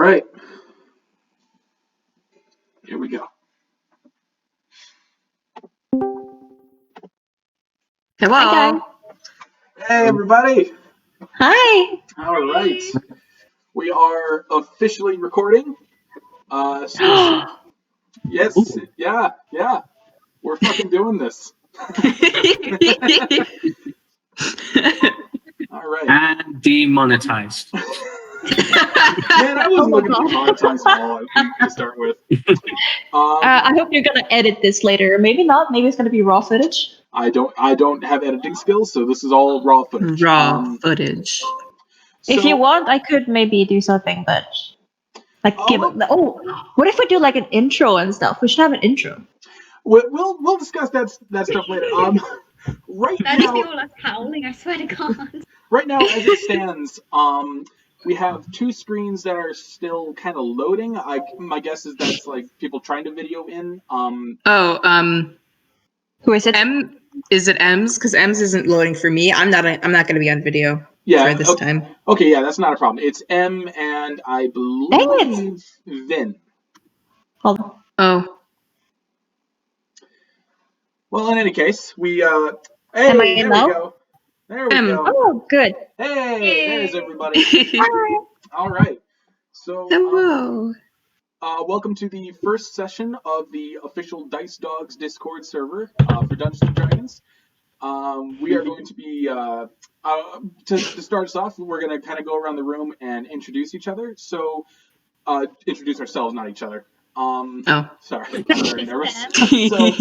right. Here we go. Hello. Hi, guys. Hey, everybody. Hi. All right. We are officially recording. So yes, yeah. We're fucking doing this. All right. And demonetized. Man, I wasn't looking to monetize at all to start with. I hope you're gonna edit this later. Maybe not. Maybe it's gonna be raw footage. I don't have editing skills, so this is all raw footage. Footage. If you want, I could maybe do something, but what if we do like an intro and stuff? We should have an intro. We'll discuss that stuff later. Right now, all us howling. I swear to God. Right now, as it stands, we have two screens that are still kind of loading. My guess is that's like people trying to video in. Who is it? Is it M's? Because M's isn't loading for me. I'm not going to be on video for this time. Okay, yeah, that's not a problem. It's M and I believe Vinn. Hold on. Oh. Well, in any case, we Am I in there now? we go. There we go. Oh, good. Hey, there's everybody. Hi. All right. So, Hello. welcome to the first session of the official Dice Dogs Discord server for Dungeons and Dragons. We are going to be to start us off. We're going to kind of go around the room and introduce each other. So, introduce ourselves, not each other. Sorry, I'm very nervous. So,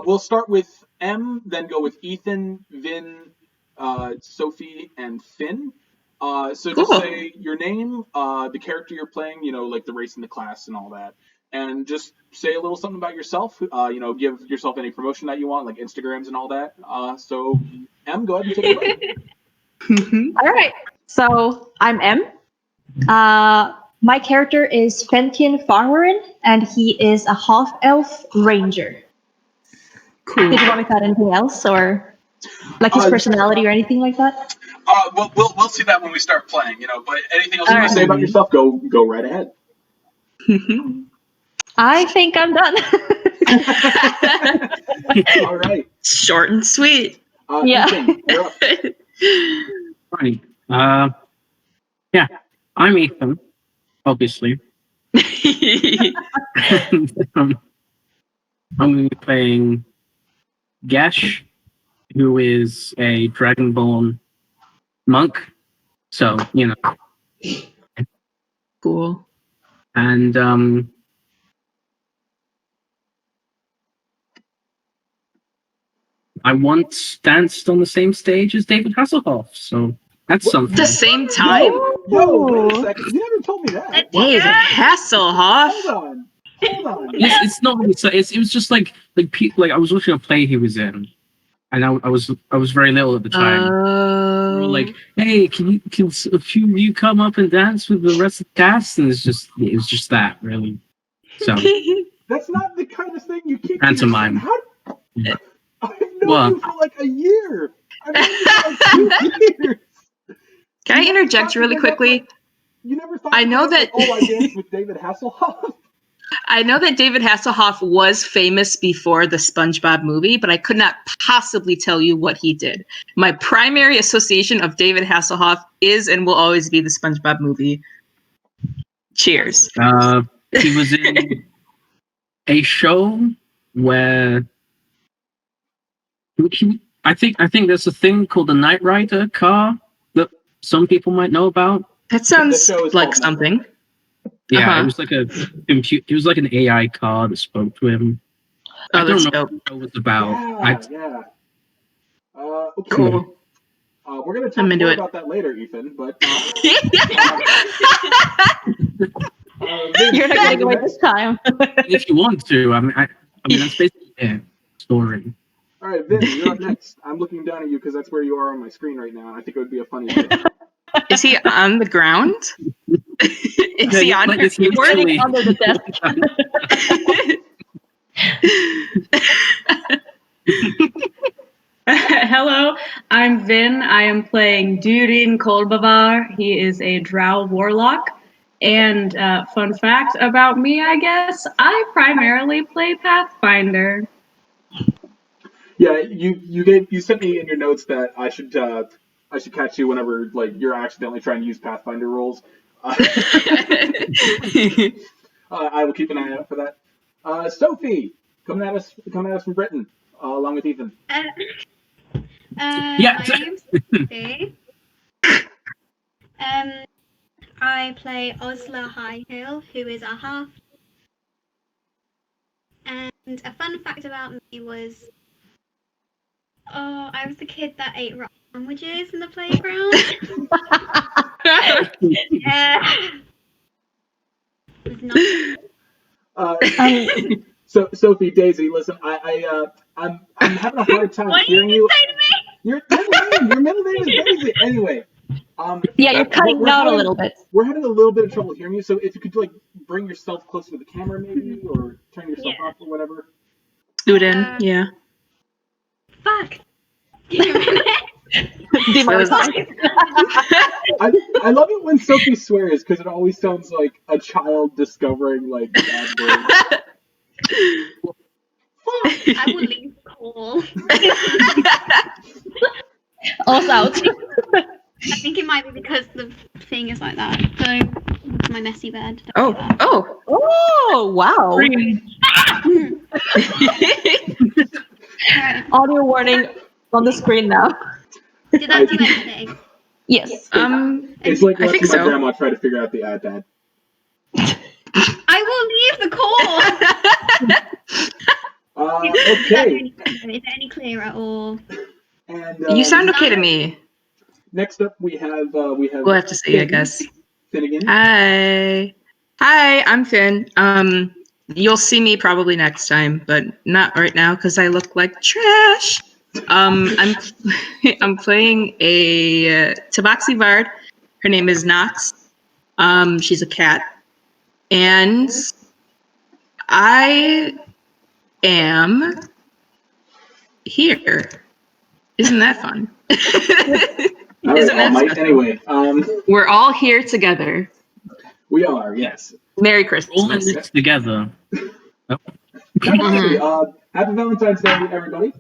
we'll start with M, then go with Ethan, Vinn, Sophie, and Finn. So just say your name, the character you're playing, like the race and the class and all that. And just say a little something about yourself, give yourself any promotion that you want, like Instagrams and all that. So, M, go ahead and take it away. All right. So, I'm M. My character is Fenken Farmerin, and he is a half-elf ranger. Cool. Did you want me to add anything else, or like his personality or anything like that? We'll see that when we start playing, But anything else you want to say about yourself, go right ahead. I think I'm done. All right. Short and sweet. Yeah. Ethan, you're up. Right. Yeah. I'm Ethan, obviously. And, I'm going to be playing Gesh, who is a dragonborn monk. So, Cool. And I once danced on the same stage as David Hasselhoff, so that's something. The same time? Whoa, wait a second. You never told me that. David Hasselhoff. Hold on. It's not really. It was just like I was watching a play he was in, and I was very little at the time. We were like, hey, can a few of you come up and dance with the rest of the cast? And it was just that really. So that's not the kind of thing you keep. Pantomime. Yeah. I've known you for like a year. I've known you for like 2 years. Can I interject really quickly? You never thought I know that. I danced with David Hasselhoff. I know that David Hasselhoff was famous before the SpongeBob movie, but I could not possibly tell you what he did. My primary association of David Hasselhoff is and will always be the SpongeBob movie. Cheers. He was in a show where I think there's a thing called the Knight Rider car that some people might know about. That sounds like something. Yeah, it was like it was like an AI car that spoke to him. I don't know what it was about. Yeah. Okay. Cool. We're gonna talk more about that later, Ethan. But you're not gonna go this time. If you want to, I mean that's basically it. Story. All right, Vinn, you're up next. I'm looking down at you because that's where you are on my screen right now, and I think it would be a funny idea. Is he on the ground? Is he on your keyboard? Under the desk. Hello, I'm Vinn. I am playing Dhuur'in Kolbavar. He is a Drow Warlock. And fun fact about me, I guess, I primarily play Pathfinder. Yeah, you sent me in your notes that I should catch you whenever like you're accidentally trying to use Pathfinder rolls. I will keep an eye out for that. Sophie, coming at us from Britain, along with Ethan. Yeah. My name's Sophie. I play Osla Highhill, who is a half. And a fun fact about me was, I was the kid that ate raw sandwiches in the playground. It was nice. So Sophie, Daisy, listen, I'm having a hard time What hearing did you. you say to me? Your middle name is Daisy. Anyway, Yeah, you're cutting out a little bit. We're having a little bit of trouble hearing you. So if you could like bring yourself closer to the camera, maybe, or turn yourself off or whatever. Scoot in, yeah. Fuck. Give me a minute. I love it when Sophie swears because it always sounds like a child discovering like bad words. I will leave the call. All's out. I think it might be because the thing is like that. So, it's my messy bed. Oh. Oh, wow. Right. Audio warning on the screen now. Did that do anything? Yes. It's like I think watching my so. grandma try to figure out the iPad. I will leave the call. Okay. Is that any clearer or? And You sound okay to me. next up we have We'll have to see, I guess. Finnegan. Hi, I'm Finn. You'll see me probably next time, but not right now because I look like trash. I'm playing a Tabaxi Bard. Her name is Nox. She's a cat, and I am here. Isn't that fun? All right, all might anyway. We're all here together. We are, yes. Merry All in Christmas. this together. Absolutely. Happy Valentine's Day, everybody.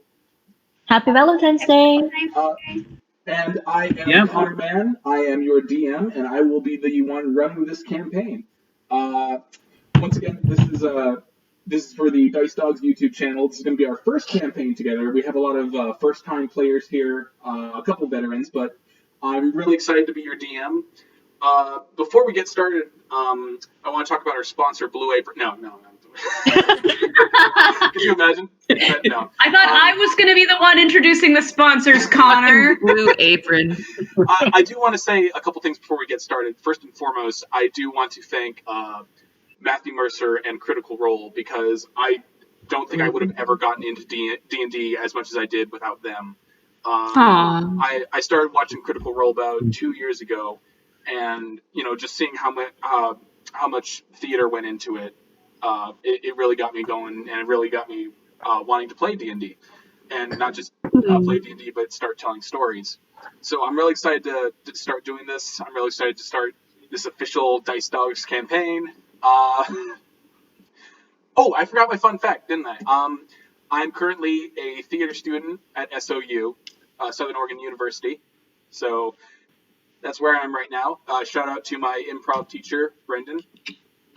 Happy Valentine's Day. And I am Connor Mann. I am your DM, and I will be the one running this campaign. Once again, this is for the Dice Dogs YouTube channel. This is going to be our first campaign together. We have a lot of first-time players here, a couple veterans, but I'm really excited to be your DM. Before we get started, I want to talk about our sponsor, Blue Apron. No. Could you imagine? No. I thought I was going to be the one introducing the sponsors, Connor. Blue Apron. I do want to say a couple things before we get started. First and foremost, I do want to thank Matthew Mercer and Critical Role because I don't think I would have ever gotten into D&D as much as I did without them. I started watching Critical Role about 2 years ago, and just seeing how much theater went into it, it really got me going, and it really got me wanting to play D&D, and not just play D&D, but start telling stories. So I'm really excited to start doing this. I'm really excited to start this official Dice Dogs campaign. Oh, I forgot my fun fact, didn't I? I'm currently a theater student at SOU, Southern Oregon University. So that's where I am right now. Shout out to my improv teacher, Brendan.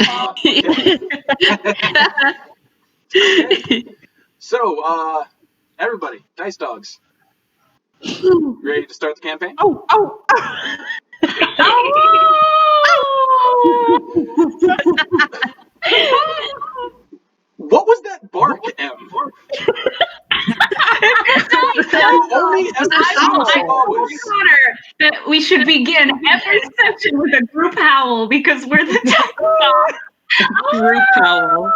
Okay. So, everybody, Dice Dogs. Ready to start the campaign? What was that bark, M? I only ever saw chihuahuas. Connor, that we should begin every session with a group howl because we're the top dog. Group howl.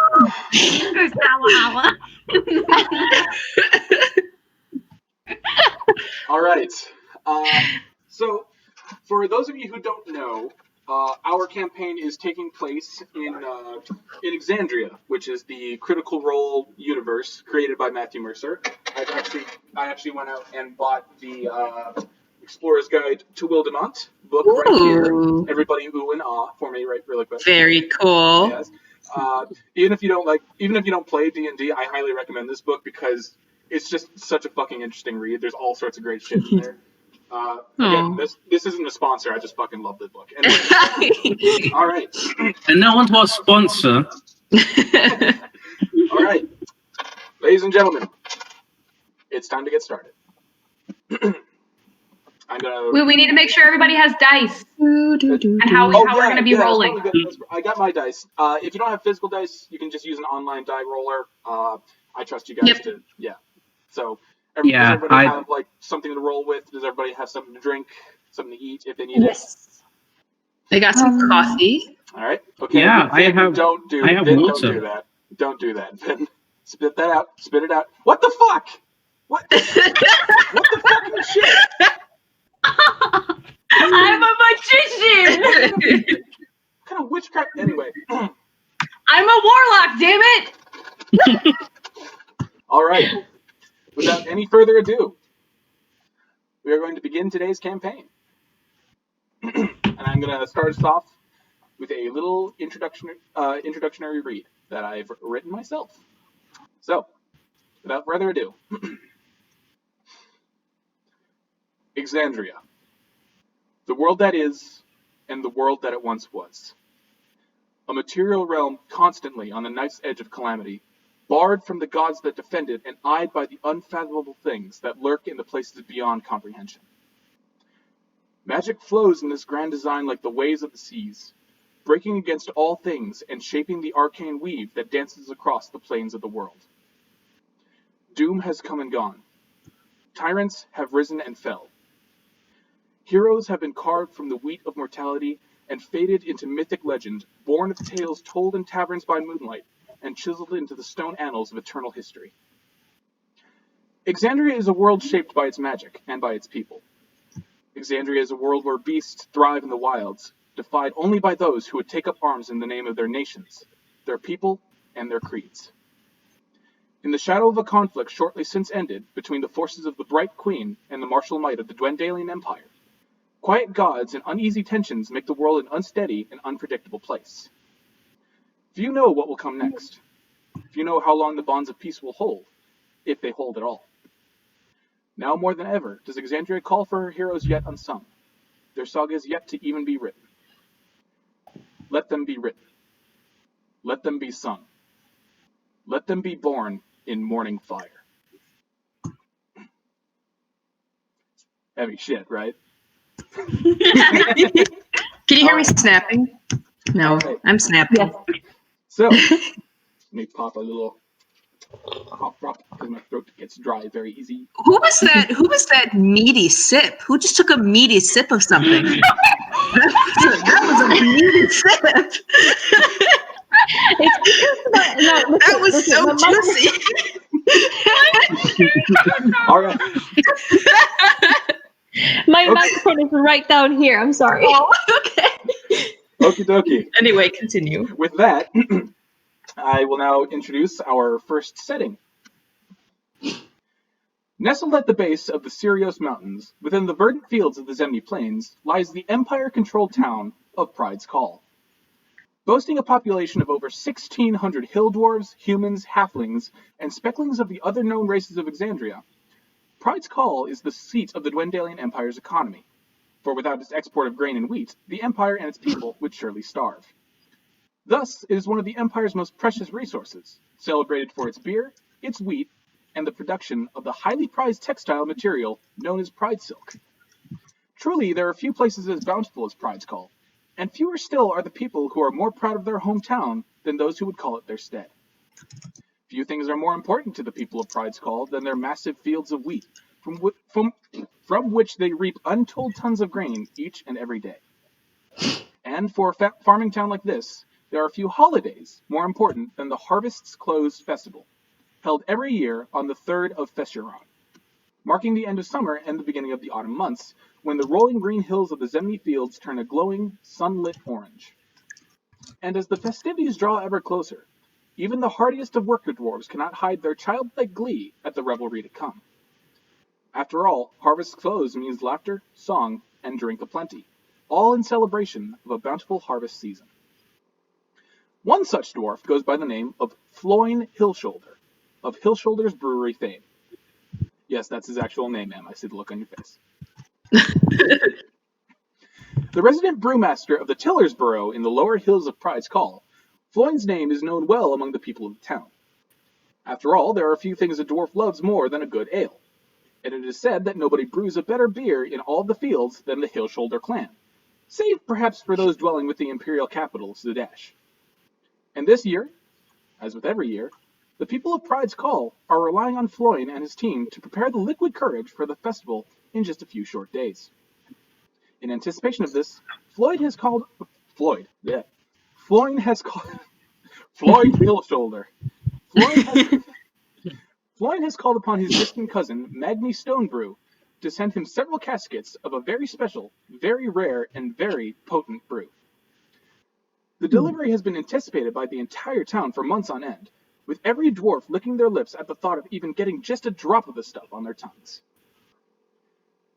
All right. So, for those of you who don't know, our campaign is taking place in Exandria, which is the Critical Role universe created by Matthew Mercer. I actually went out and bought the Explorer's Guide to Wildemont book right here. Ooh. Everybody ooh and ah for me, right, really quick. Very cool. Yes. Even if you don't play D&D, I highly recommend this book because it's just such a fucking interesting read. There's all sorts of great shit in there. Again, this isn't a sponsor. I just fucking love this book. Anyway, all right. And no one to our sponsor. All right, ladies and gentlemen, it's time to get started. I'm gonna. We need to make sure everybody has dice and how we're going to be rolling. I got my dice. If you don't have physical dice, you can just use an online die roller. I trust you guys to. Yeah. So. Does everybody have like something to roll with? Does everybody have something to drink, something to eat if they need it? I got some coffee. All right. Okay. Yeah, Vinn, I have Vinn, water. Don't do that. Don't do that, Vinn. Spit that out. Spit it out. What the fuck? What? What the fucking shit? I'm a magician. What kind of witchcraft? Anyway. I'm a warlock. Damn it. All right. Without any further ado, we are going to begin today's campaign. And I'm going to start us off with a little introductionary read that I've written myself. So, without further ado, Exandria, the world that is, and the world that it once was. A material realm constantly on the knife's edge of calamity, barred from the gods that defend it and eyed by the unfathomable things that lurk in the places beyond comprehension. Magic flows in this grand design like the waves of the seas, breaking against all things and shaping the arcane weave that dances across the plains of the world. Doom has come and gone. Tyrants have risen and fell. Heroes have been carved from the wheat of mortality and faded into mythic legend, born of tales told in taverns by moonlight, and chiseled into the stone annals of eternal history. Exandria is a world shaped by its magic and by its people. Exandria is a world where beasts thrive in the wilds, defied only by those who would take up arms in the name of their nations, their people, and their creeds. In the shadow of a conflict shortly since ended between the forces of the Bright Queen and the martial might of the Dwendalian Empire, quiet gods and uneasy tensions make the world an unsteady and unpredictable place. Few know what will come next. Few know how long the bonds of peace will hold, if they hold at all. Now more than ever does Exandria call for her heroes yet unsung, their sagas yet to even be written. Let them be written. Let them be sung. Let them be born in morning fire. Heavy shit, right? Can you hear me snapping? No, Right. I'm snapping. Yes. So, let me pop a little cough drop because my throat gets dry very easy. Who was that meaty sip? Who just took a meaty sip of something? that was a meaty sip. That was so juicy. All right. My Okay. microphone is right down here. I'm sorry. Oh, okay. Okie dokie. Anyway, continue. With that, I will now introduce our first setting. Nestled at the base of the Sirios Mountains, within the verdant fields of the Zemni Plains, lies the Empire-controlled town of Pride's Call. Boasting a population of over 1,600 hill dwarves, humans, halflings, and specklings of the other known races of Exandria, Pride's Call is the seat of the Dwendalian Empire's economy, for without its export of grain and wheat, the Empire and its people would surely starve. Thus, it is one of the Empire's most precious resources, celebrated for its beer, its wheat, and the production of the highly prized textile material known as Pride Silk. Truly, there are few places as bountiful as Pride's Call, and fewer still are the people who are more proud of their hometown than those who would call it their stead. Few things are more important to the people of Pride's Call than their massive fields of wheat, from which they reap untold tons of grain each and every day. And for a farming town like this, there are few holidays more important than the Harvest's Close Festival, held every year on the 3rd of Fesheron, marking the end of summer and the beginning of the autumn months, when the rolling green hills of the Zemni Fields turn a glowing, sunlit orange. And as the festivities draw ever closer, even the hardiest of worker dwarves cannot hide their childlike glee at the revelry to come. After all, harvest close means laughter, song, and drink aplenty, all in celebration of a bountiful harvest season. One such dwarf goes by the name of Floyne Hillshoulder, of Hillshoulder's Brewery fame. Yes, that's his actual name, Em. I see the look on your face. The resident brewmaster of the Tiller's Burrow in the lower hills of Pride's Call, Floyne's name is known well among the people of the town. After all, there are few things a dwarf loves more than a good ale, and it is said that nobody brews a better beer in all the fields than the Hillshoulder clan, save perhaps for those dwelling with the imperial capital, Zudash. And this year, as with every year, the people of Pride's Call are relying on Floyne and his team to prepare the liquid courage for the festival in just a few short days. In anticipation of this, Floyd Hillshoulder. Floyd has called upon his distant cousin, Magni Stonebrew, to send him several caskets of a very special, very rare, and very potent brew. The delivery has been anticipated by the entire town for months on end, with every dwarf licking their lips at the thought of even getting just a drop of the stuff on their tongues.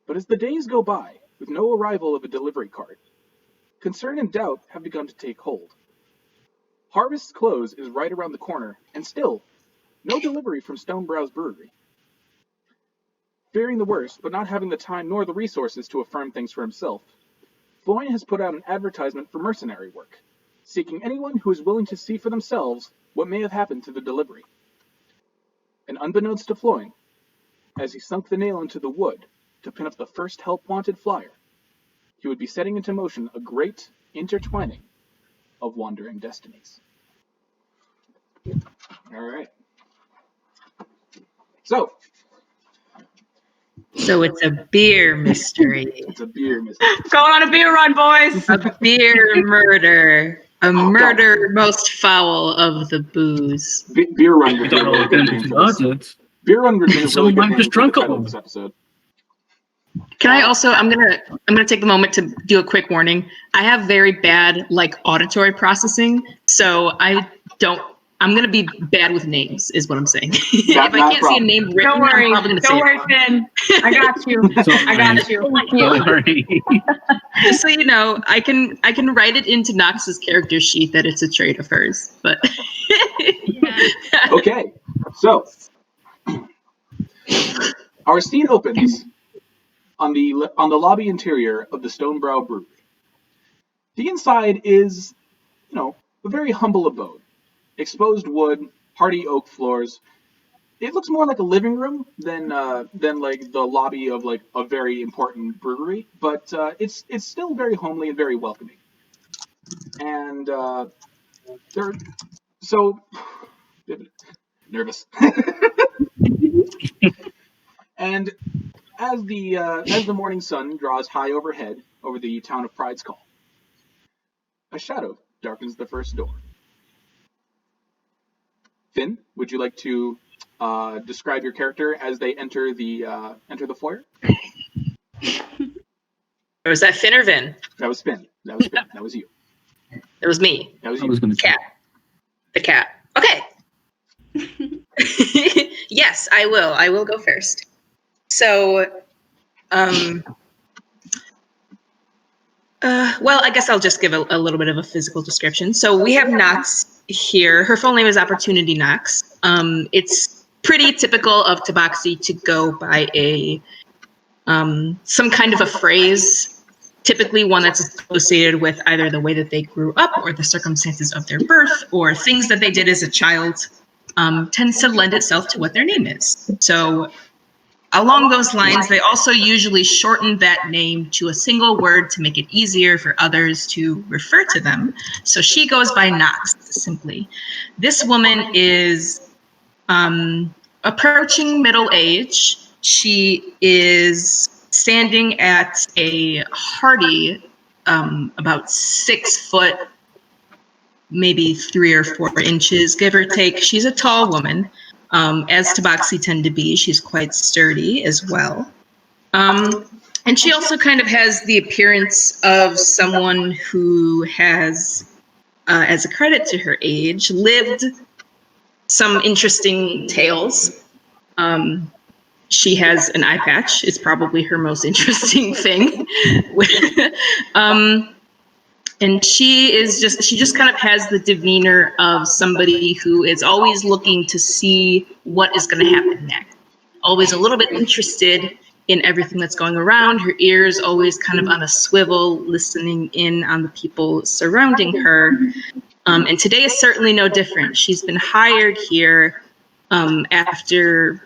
But as the days go by, with no arrival of a delivery cart, concern and doubt have begun to take hold. Harvest's close is right around the corner, and still, no delivery from Stonebrow's Brewery. Fearing the worst, but not having the time nor the resources to affirm things for himself, Floyne has put out an advertisement for mercenary work, seeking anyone who is willing to see for themselves what may have happened to the delivery. And unbeknownst to Floyne, as he sunk the nail into the wood to pin up the first help-wanted flyer, he would be setting into motion a great intertwining of wandering destinies. All right. So it's a beer mystery. It's a beer mystery. Going on a beer run, boys. A beer murder. A murder most foul of the booze. Beer run would be a Don't know really what good that name for this. is. Beer run would be a Someone really good might name just for the drunk title of along. this episode. Can I also? I'm gonna take the moment to do a quick warning. I have very bad auditory processing, so I'm gonna be bad with names, is what I'm saying. If I can't see a name written, Don't worry. I'm probably gonna Don't say worry, it wrong. Finn. I got you. I got you. Don't worry. Just so you know, I can write it into Nox's character sheet that it's a trait of hers. But Okay, so our scene opens on the lobby interior of the Stonebrow Brewery. The inside is, a very humble abode. Exposed wood, hardy oak floors. It looks more like a living room than the lobby of a very important brewery, but it's still very homely and very welcoming. And they're so nervous. And as the morning sun draws high overhead over the town of Pride's Call, a shadow darkens the first door. Finn, would you like to describe your character as they enter the foyer? or was that Finn or Vin? That was Finn. That was Finn. That was you. It was me. That was I you. was going to say. Cat. The cat. Okay. Yes, I will. I will go first. So, well, I guess I'll just give a little bit of a physical description. So we have Nox here. Her full name is Opportunity Nox. It's pretty typical of Tabaxi to go by some kind of a phrase, typically one that's associated with either the way that they grew up or the circumstances of their birth or things that they did as a child, tends to lend itself to what their name is. So along those lines, they also usually shorten that name to a single word to make it easier for others to refer to them. So she goes by Nox, simply. This woman is approaching middle age. She is standing at a hardy, about 6 foot, maybe 3 or 4 inches, give or take. She's a tall woman. As Tabaxi tend to be, she's quite sturdy as well. And she also kind of has the appearance of someone who has, as a credit to her age, lived some interesting tales. She has an eye patch. It's probably her most interesting thing. And she just kind of has the demeanor of somebody who is always looking to see what is going to happen next. Always a little bit interested in everything that's going around. Her ears always kind of on a swivel, listening in on the people surrounding her. And today is certainly no different. She's been hired here after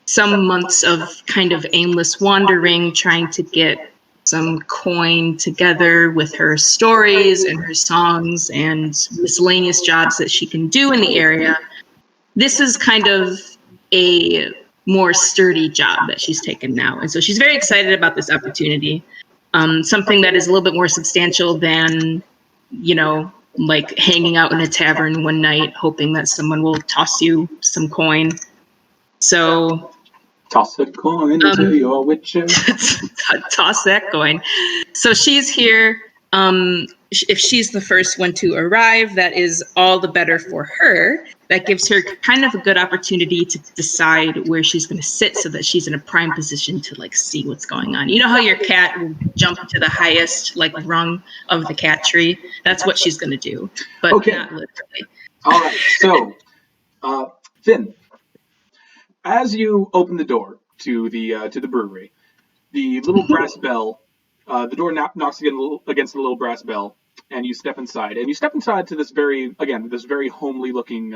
some months of kind of aimless wandering, trying to get some coin together with her stories and her songs and miscellaneous jobs that she can do in the area. This is kind of a more sturdy job that she's taken now. And so she's very excited about this opportunity. Something that is a little bit more substantial than, like hanging out in a tavern one night, hoping that someone will toss you some coin. So Toss a coin into your witcher. Toss that coin. So she's here. If she's the first one to arrive, that is all the better for her. That gives her kind of a good opportunity to decide where she's going to sit so that she's in a prime position to like see what's going on. You know how your cat will jump to the highest like rung of the cat tree? That's what she's going to do, but not literally. All right. So, Vinn, as you open the door to the brewery, the little brass bell, the door knocks against the little brass bell, and you step inside. And you step inside to this very homely looking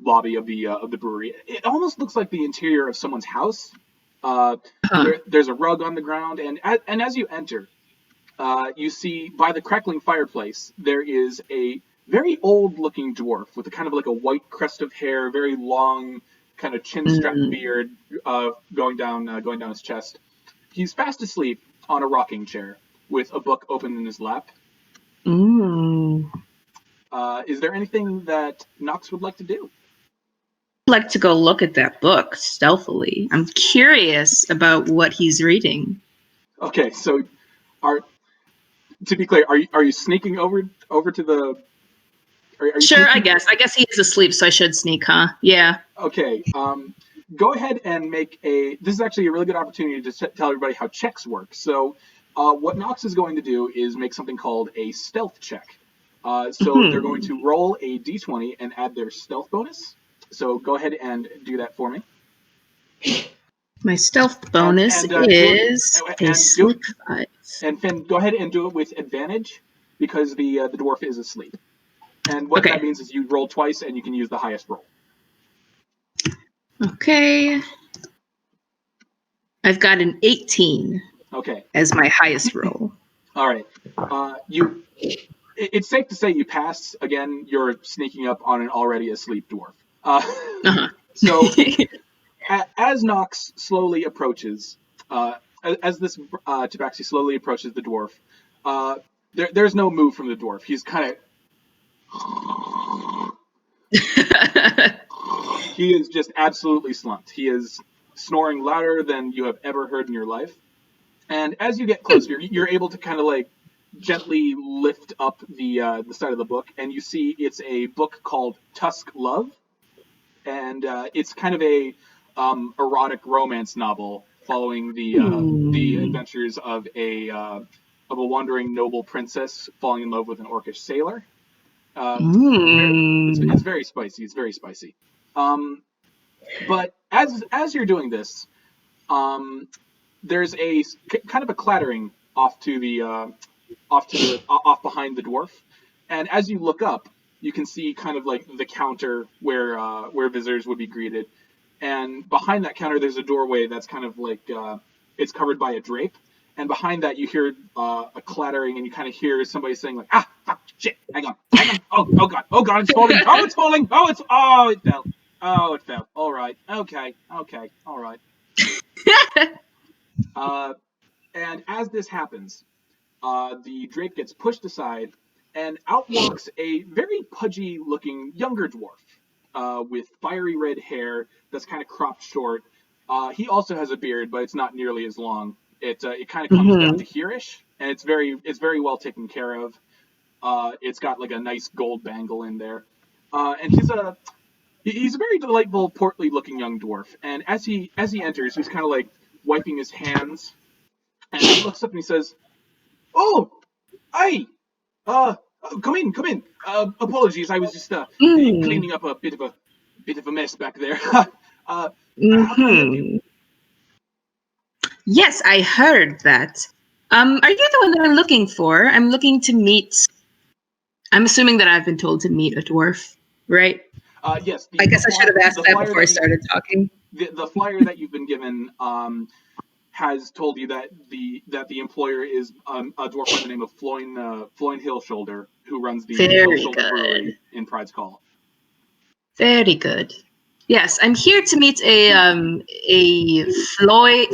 lobby of the brewery. It almost looks like the interior of someone's house. There's a rug on the ground, and as you enter, you see by the crackling fireplace there is a very old looking dwarf with a kind of like a white crest of hair, very long kind of chin strap beard going down his chest. He's fast asleep on a rocking chair with a book open in his lap. Is there anything that Nox would like to do? I'd like to go look at that book stealthily. I'm curious about what he's reading. Okay, so to be clear, are you sneaking over to the? Are you sure, sneaking? I guess he is asleep, so I should sneak, huh? Yeah. Okay. Go ahead and make a. This is actually a really good opportunity to tell everybody how checks work. So, what Nox is going to do is make something called a stealth check. So they're going to roll a d20 and add their stealth bonus. So go ahead and do that for me. My stealth bonus is a slick 5. And Finn, go ahead and do it with advantage because the dwarf is asleep. And what that means is you roll twice and you can use the highest roll. Okay. I've got an 18. Okay. As my highest roll. All right. It's safe to say you pass. Again, you're sneaking up on an already asleep dwarf. So, as Nox slowly approaches, as this tabaxi slowly approaches the dwarf, there's no move from the dwarf. He's kind of... He is just absolutely slumped. He is snoring louder than you have ever heard in your life. And as you get closer, you're able to kind of like gently lift up the side of the book, and you see it's a book called Tusk Love, and it's kind of a erotic romance novel following the adventures of a wandering noble princess falling in love with an orcish sailor. It's very spicy. It's very spicy. But as you're doing this, there's a kind of a clattering off behind the dwarf, and as you look up, you can see kind of like the counter where visitors would be greeted, and behind that counter there's a doorway that's kind of like it's covered by a drape, and behind that you hear a clattering, and you kind of hear somebody saying like, fuck, shit, hang on, oh god, it's falling, it fell, all right, okay, all right. And as this happens, the drape gets pushed aside, and out walks a very pudgy-looking younger dwarf with fiery red hair that's kind of cropped short. He also has a beard, but it's not nearly as long. It kind of comes down to hereish, and it's very well taken care of. It's got like a nice gold bangle in there, and he's a very delightful, portly looking young dwarf. And as he enters, he's kind of like wiping his hands, and he looks up and he says, "Oh, hi, come in, come in. Apologies, I was just cleaning up a bit of a mess back there." How can I help you? Yes, I heard that. Are you the one that I'm looking for? I'm looking to meet. I'm assuming that I've been told to meet a dwarf, right? Yes. I guess I should have asked that before I started talking. The flyer that you've been given has told you that the employer is a dwarf by the name of Floyn Hillshoulder, who runs the Hillshoulder Brewery in Pride's Call. Very good. Yes, I'm here to meet a Floyd,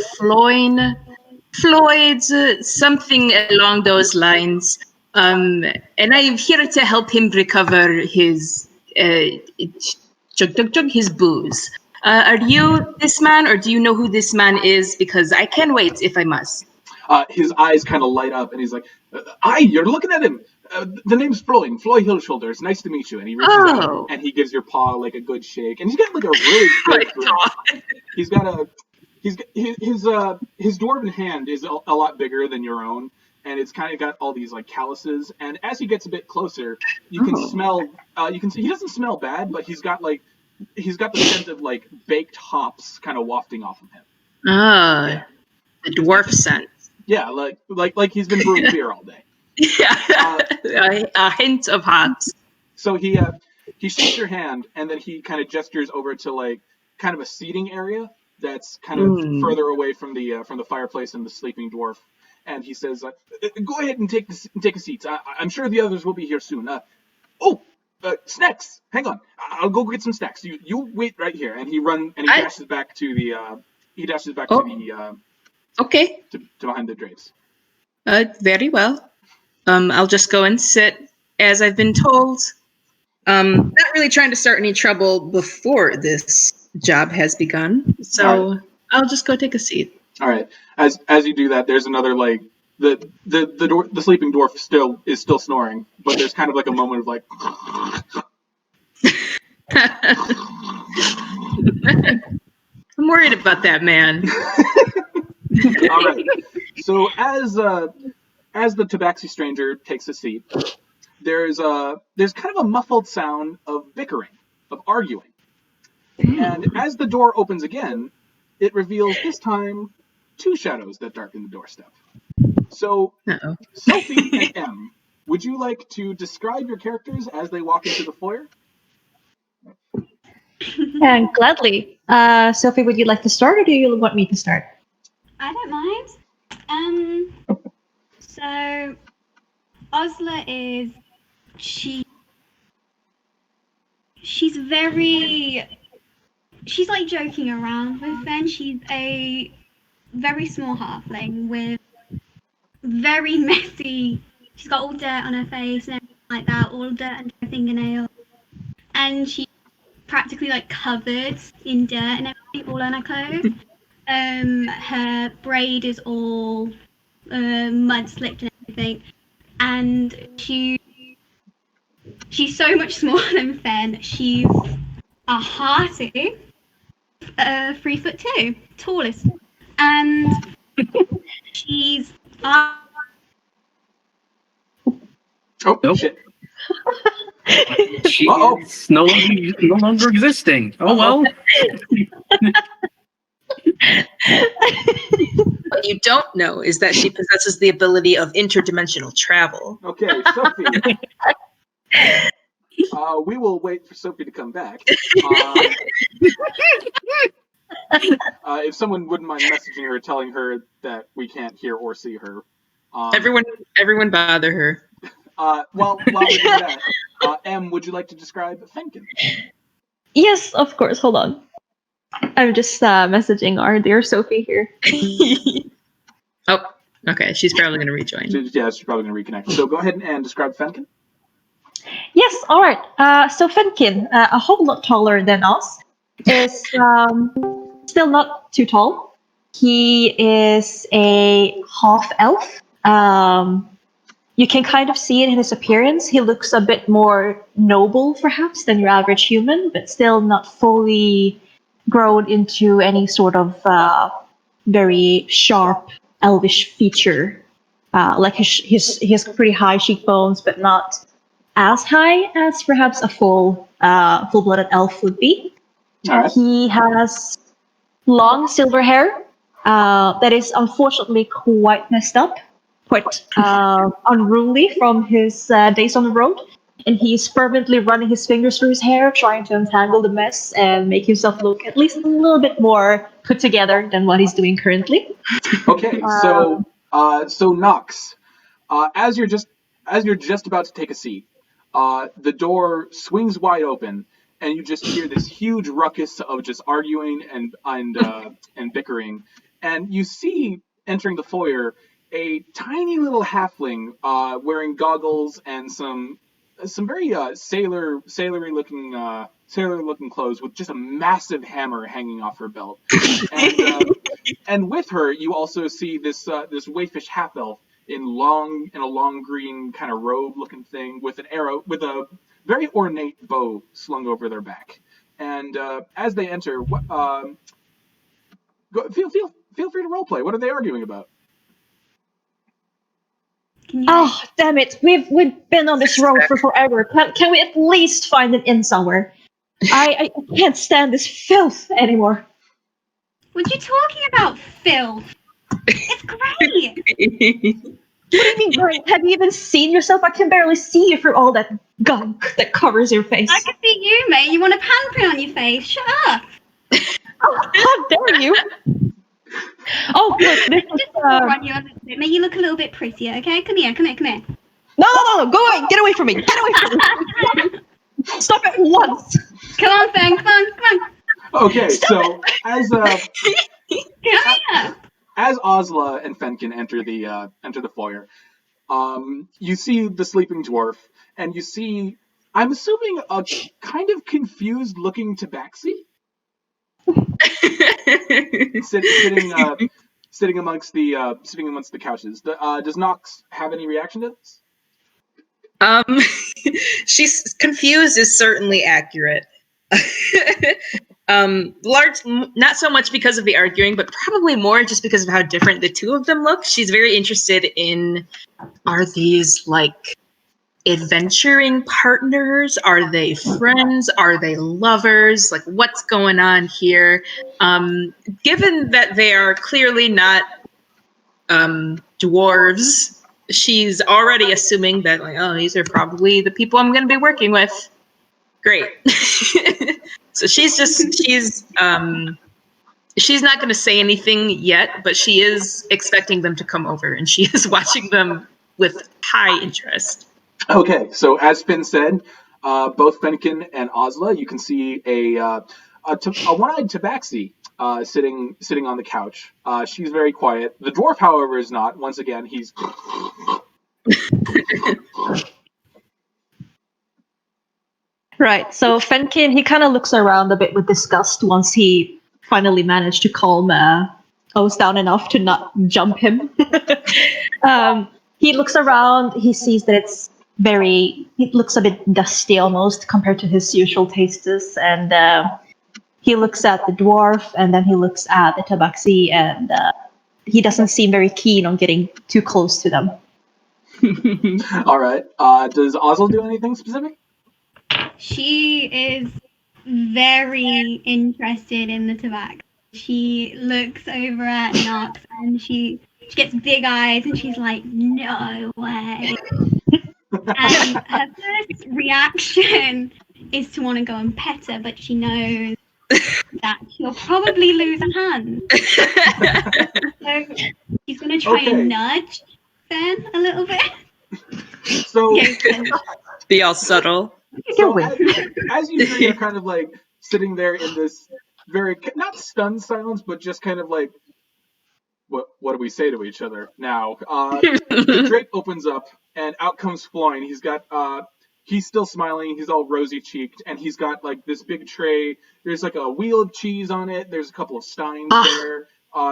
something along those lines. And I'm here to help him recover his his booze. Are you this man, or do you know who this man is? Because I can wait if I must. His eyes kind of light up, and he's like, "Aye, you're looking at him. The name's Floyd Hillshoulder. It's nice to meet you." And he reaches out and he gives your paw like a good shake, and he's got like a really big grip. He's got his dwarven hand is a lot bigger than your own, and it's kind of got all these like calluses. And as he gets a bit closer, you can smell. He doesn't smell bad, but he's got the scent of like baked hops kind of wafting off of him. Yeah. The dwarf scent. Yeah, like he's been brewing beer all day. Yeah, a hint of hops. So he shakes your hand, and then he kind of gestures over to like kind of a seating area that's kind of further away from the fireplace and the sleeping dwarf. And he says, "Go ahead and take a seat. I'm sure the others will be here soon. Snacks. Hang on, I'll go get some snacks. You wait right here." And he dashes back to the okay to behind the drapes. Very well. I'll just go and sit as I've been told. Not really trying to start any trouble before this job has begun, so right. I'll just go take a seat. All right. As you do that, there's another like the sleeping dwarf is still snoring, but there's kind of like a moment of like. I'm worried about that man. All right. So as the tabaxi stranger takes a seat, there's kind of a muffled sound of bickering, of arguing. And as the door opens again, it reveals this time 2 shadows that darken the doorstep. So, Sophie and Em, would you like to describe your characters as they walk into the foyer? And gladly. Sophie, would you like to start, or do you want me to start? I don't mind. So Osla is she's like joking around with Vinn. She's a very small halfling with very messy. She's got all dirt on her face and everything like that, all dirt under her fingernails, and she's practically like covered in dirt and everything all on her clothes. Her braid is all mud slicked and everything, and she's so much smaller than Fenn. She's a hearty 3'2", tallest, and she's Shit. She's no longer existing. Oh well. What you don't know is that she possesses the ability of interdimensional travel. Okay, Sophie. We will wait for Sophie to come back. If someone wouldn't mind messaging her, telling her that we can't hear or see her. Everyone bother her. While we do that, Em, would you like to describe Fenken? Yes, of course. Hold on. I'm just messaging our dear Sophie here. Oh, okay. She's probably going to rejoin. Yeah, she's probably going to reconnect. So go ahead and describe Fenken. Yes, all right. So Fenken, a whole lot taller than us, is still not too tall. He is a half elf. You can kind of see it in his appearance. He looks a bit more noble, perhaps, than your average human, but still not fully grown into any sort of very sharp elvish feature. Like he has pretty high cheekbones, but not as high as perhaps a full-blooded elf would be. All right. He has long silver hair that is unfortunately quite messed up, quite unruly from his days on the road. And he's fervently running his fingers through his hair, trying to untangle the mess and make himself look at least a little bit more put together than what he's doing currently. Okay, so Nox, as you're just about to take a seat, the door swings wide open, and you just hear this huge ruckus of just arguing and bickering, and you see entering the foyer a tiny little halfling wearing goggles and some very sailor looking clothes with just a massive hammer hanging off her belt, and with her you also see this wayfish half elf in a long green kind of robe looking thing with an arrow with a very ornate bow slung over their back. And as they enter, feel free to roleplay. What are they arguing about? Oh, damn it. We've been on this road for forever. Can we at least find an inn somewhere? I can't stand this filth anymore. What are you talking about, filth? It's great! What do you mean, great? Have you even seen yourself? I can barely see you through all that gunk that covers your face. I can see you, mate. You want a handprint on your face? Shut up! Oh, how dare you! Oh, look, this is... Run you a little bit. Make you look a little bit prettier, okay? Come here. No, go away! Get away from me! Stop it once! Come on, Fang, come on. Okay, so as Come here! as Osla and Fenken enter the foyer, you see the sleeping dwarf, and you see, I'm assuming, a kind of confused looking tabaxi sitting amongst the couches. Does Nox have any reaction to this? She's confused is certainly accurate. Not so much because of the arguing, but probably more just because of how different the two of them look. She's very interested in, are these like adventuring partners? Are they friends? Are they lovers? Like, what's going on here? Given that they are clearly not dwarves, she's already assuming that, like, oh, these are probably the people I'm going to be working with. Great. So she's not going to say anything yet, but she is expecting them to come over, and she is watching them with high interest. Okay, so as Finn said, both Fenken and Osla, you can see a one-eyed tabaxi sitting on the couch. She's very quiet. The dwarf, however, is not. Once again, he's Right, so Fenkin, he kind of looks around a bit with disgust once he finally managed to calm O's down enough to not jump him. He looks around, he sees that it looks a bit dusty almost compared to his usual tastes, and he looks at the dwarf, and then he looks at the tabaxi, and he doesn't seem very keen on getting too close to them. All right. Does Osla do anything specific? She is very interested in the tobacco. She looks over at Nox and she gets big eyes and she's like, no way. And her first reaction is to want to go and pet her, but she knows that she'll probably lose a hand. So she's going to try and nudge Ben a little bit. So, be all subtle. So as you three are kind of like sitting there in this very, not stunned silence, but just kind of like, what do we say to each other now? The drake opens up and out comes Floyne. He's still smiling. He's all rosy cheeked, and he's got like this big tray. There's like a wheel of cheese on it. There's a couple of steins there.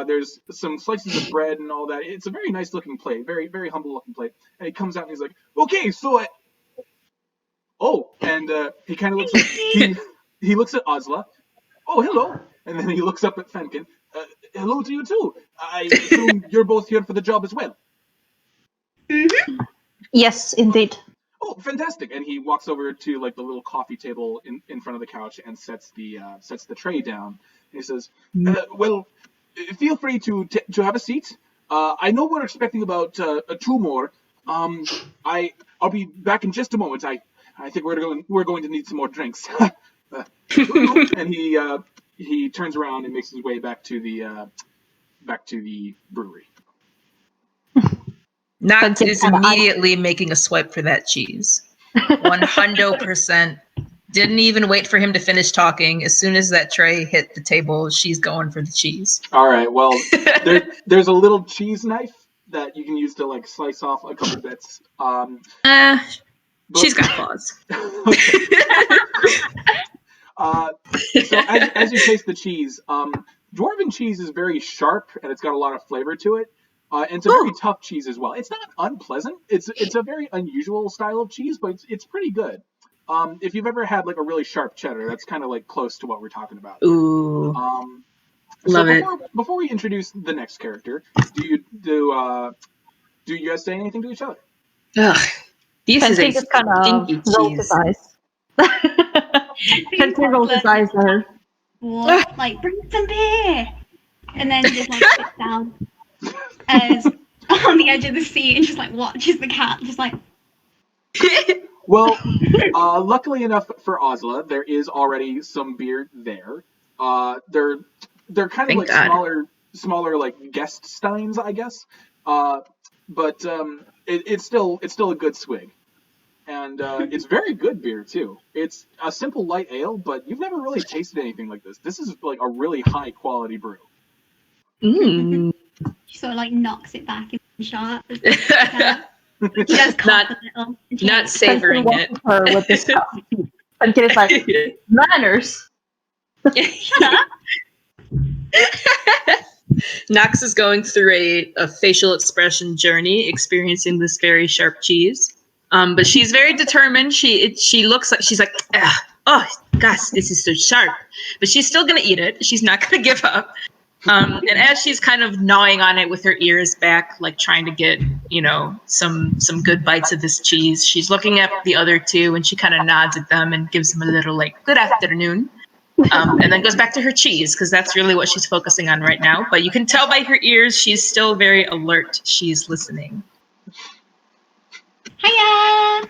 There's some slices of bread and all that. It's a very nice looking plate, very very humble looking plate. And he comes out and he's like, "Okay, so and he kind of looks like he looks at Ozla. Oh, hello. And then he looks up at Fenken. Hello to you too. I assume you're both here for the job as well. Mm-hmm. Yes, indeed. Oh, fantastic! And he walks over to like the little coffee table in front of the couch and sets the tray down. And he says, "Well, feel free to have a seat. I know we're expecting about 2 more. I'll be back in just a moment. I think we're going to need some more drinks." And he turns around and makes his way back to the brewery. Noct is immediately making a swipe for that cheese. 100%. Didn't even wait for him to finish talking. As soon as that tray hit the table, she's going for the cheese. All right. Well, there's a little cheese knife that you can use to like slice off a couple bits. She's got claws. So as you taste the cheese, dwarven cheese is very sharp and it's got a lot of flavor to it. And it's a very tough cheese as well. It's not unpleasant. It's a very unusual style of cheese, but it's pretty good. If you've ever had like a really sharp cheddar, that's kind of like close to what we're talking about. Ooh. Love it. Before we introduce the next character, do you guys say anything to each other? Ugh. This is a just kind of rolled his eyes. Fenton rolled his eyes at her. What? Like, bring some beer! And then just like sits down as on the edge of the seat and just like watches the cat, just like. Well, luckily enough for Ozla, there is already some beer there. They're kind of Thank like God. smaller like guest steins, I guess. But it's still a good swig, and it's very good beer too. It's a simple light ale, but you've never really tasted anything like this. This is like a really high quality brew. Mm. She sort of like knocks it back in the shot. She does cough a little. Not savoring it. Her with this stuff. Fenton is like, manners. Shut up. Nox is going through a facial expression journey, experiencing this very sharp cheese. But she's very determined. She looks like she's like, oh gosh, this is so sharp. But she's still gonna eat it. She's not gonna give up. And as she's kind of gnawing on it with her ears back, like trying to get, some good bites of this cheese, she's looking at the other two and she kind of nods at them and gives them a little like, good afternoon. And then goes back to her cheese because that's really what she's focusing on right now. But you can tell by her ears, she's still very alert. She's listening. Hiya!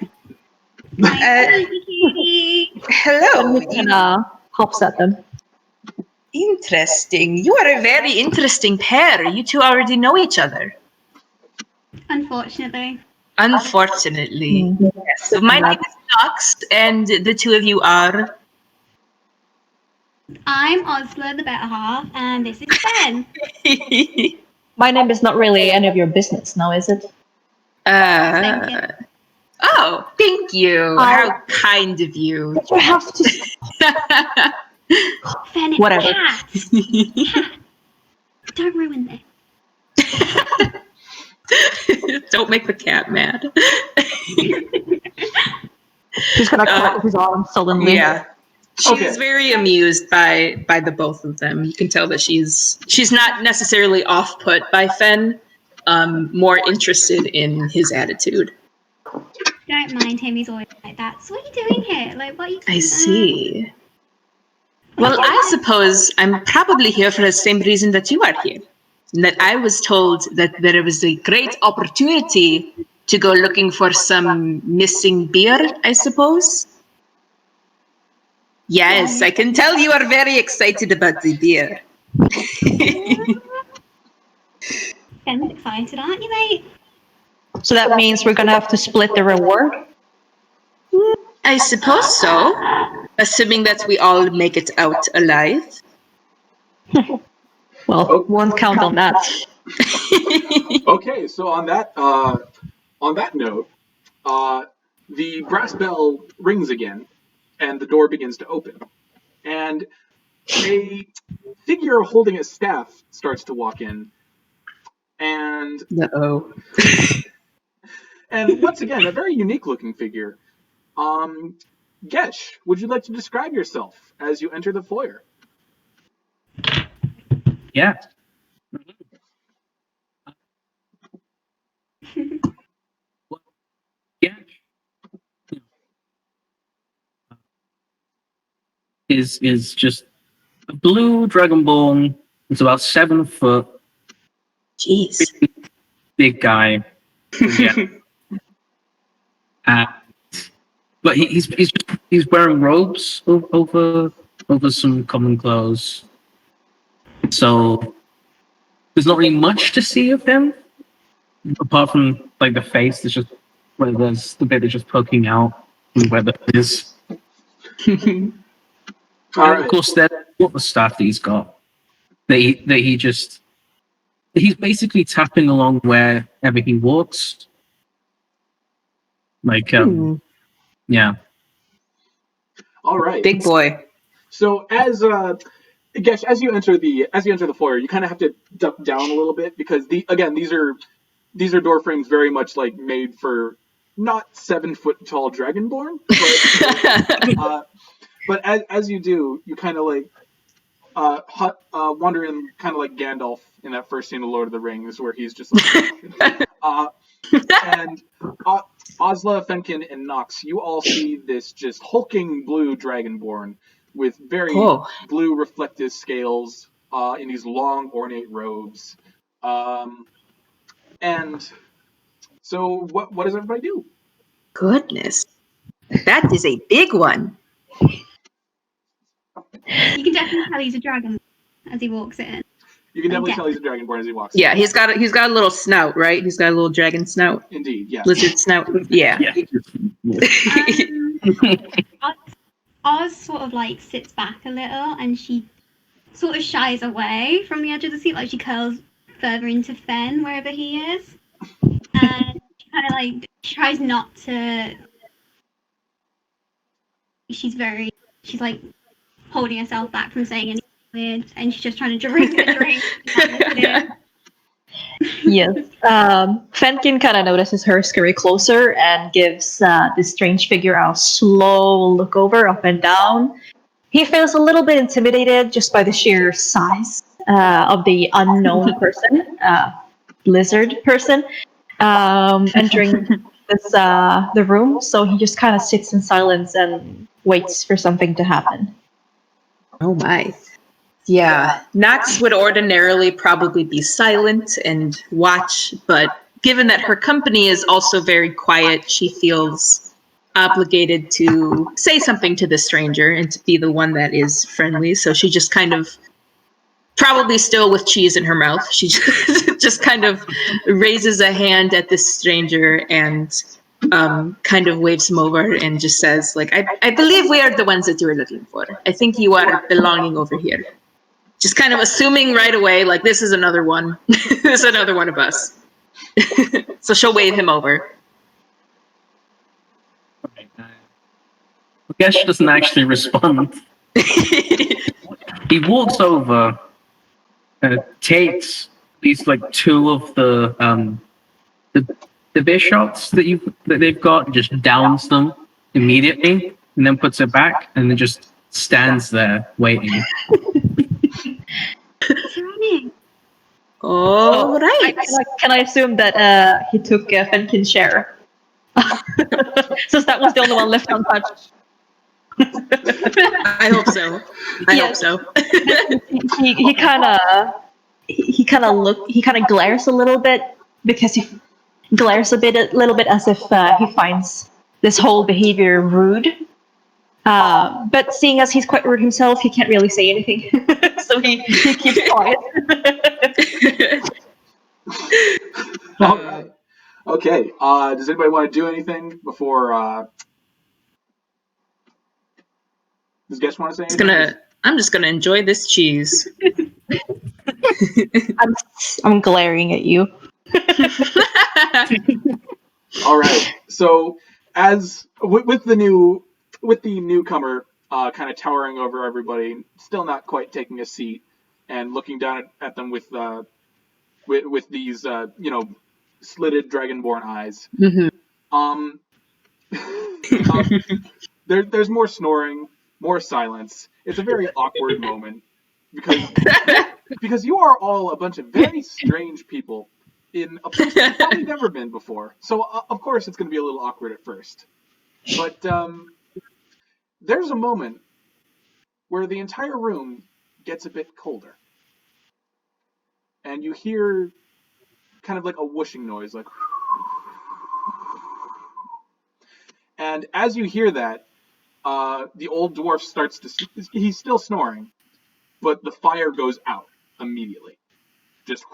Hello. And hops at them. Interesting. You are a very interesting pair. You two already know each other. Unfortunately. Unfortunately. Yes. So my name is Nox, and the two of you are... I'm Ozla, the better half, and this is Ben. My name is not really any of your business now, is it? Thank you. Oh, thank you. How kind of you. You have to... Ben, it's Whatever. Cat. Don't ruin this. Don't make the cat mad. She's gonna clap his arm sullenly. Yeah. She's very amused by the both of them. You can tell that she's not necessarily off-put by Fen, more interested in his attitude. Don't mind him, he's always like that. So what are you doing here? Like, what are you doing? I see. Well, I suppose I'm probably here for the same reason that you are here. That I was told that there was a great opportunity to go looking for some missing beer, I suppose. Yes, I can tell you are very excited about the beer. Ben's excited, aren't you, mate? So that means we're gonna have to split the reward? I suppose so. Assuming that we all make it out alive. Well, won't count on that. Okay, so on that note, the brass bell rings again, and the door begins to open. And a figure holding a staff starts to walk in, and Uh-oh. and once again, a very unique-looking figure. Gesh, would you like to describe yourself as you enter the foyer? Yeah. Yeah. Is just a blue dragonborn. It's about 7 foot. Jeez. Big guy. Yeah. But he's wearing robes over some common clothes. So there's not really much to see of him, apart from like the face. There's just where there's the bit that's just poking out and where the is. All right. Of course, that's what the staff that he's got. He's basically tapping along wherever he walks. Like, yeah. All right. Big boy. So as Gesh, as you enter the foyer, you kind of have to duck down a little bit because these are door frames very much like made for not 7 foot tall dragonborn, but as you do, you kind of like wander in, kind of like Gandalf in that first scene of Lord of the Rings, where he's just like, and Osla, Fenken, and Nox, you all see this just hulking blue dragonborn with very blue reflective scales in these long ornate robes. And so what does everybody do? Goodness. That is a big one. You can definitely tell he's a dragon as he walks in. You can definitely tell he's a dragonborn as he walks in. Yeah, he's got a little snout, right? He's got a little dragon snout. Indeed, yes. Lizard snout. Yeah. Oz sort of like sits back a little and she sort of shies away from the edge of the seat, like she curls further into Fen wherever he is. And she kind of like tries not to. She's like holding herself back from saying anything weird, and she's just trying to drink a drink. Yes. Fenkin kind of notices her scurry closer and gives this strange figure a slow look over, up and down. He feels a little bit intimidated just by the sheer size of the unknown person, lizard person, entering the room. So he just kind of sits in silence and waits for something to happen. Oh my. Yeah, Nox would ordinarily probably be silent and watch, but given that her company is also very quiet, she feels obligated to say something to the stranger and to be the one that is friendly. So she just kind of, probably still with cheese in her mouth, she just kind of raises a hand at this stranger and kind of waves him over and just says, like, I believe we are the ones that you were looking for. I think you are belonging over here. Just kind of assuming right away, like, this is another one. This is another one of us. So she'll wave him over. Gesh doesn't actually respond. He walks over and takes these, like, 2 of the beer shots that they've got, and just downs them immediately, and then puts it back, and then just stands there waiting. All right. Can I assume that he took Fenkin's share? Since that was the only one left untouched. I hope so. I hope so. he kind of glares a little bit, because he glares a little bit as if he finds this whole behavior rude. But seeing as he's quite rude himself, he can't really say anything. So he keeps quiet. All right. Okay. Does anybody want to do anything before? Does Gesh want to say anything? I'm just gonna enjoy this cheese. I'm glaring at you. All right. So as with the newcomer, kind of towering over everybody, still not quite taking a seat, and looking down at them with these slitted dragonborn eyes. Mhm. Um, there's more snoring, more silence. It's a very awkward moment because you are all a bunch of very strange people in a place you've probably never been before. So of course it's going to be a little awkward at first. But there's a moment where the entire room gets a bit colder, and you hear kind of like a whooshing noise, like. And as you hear that, the old dwarf starts to. He's still snoring, but the fire goes out immediately. Just.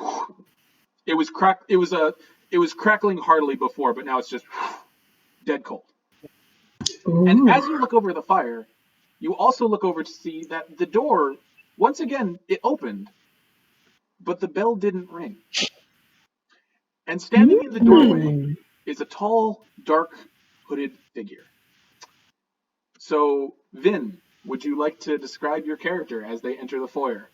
It was crackling heartily before, but now it's just dead cold. Ooh. And as you look over the fire, you also look over to see that the door, once again, it opened, but the bell didn't ring. And standing in the doorway is a tall, dark, hooded figure. So, Vinn, would you like to describe your character as they enter the foyer?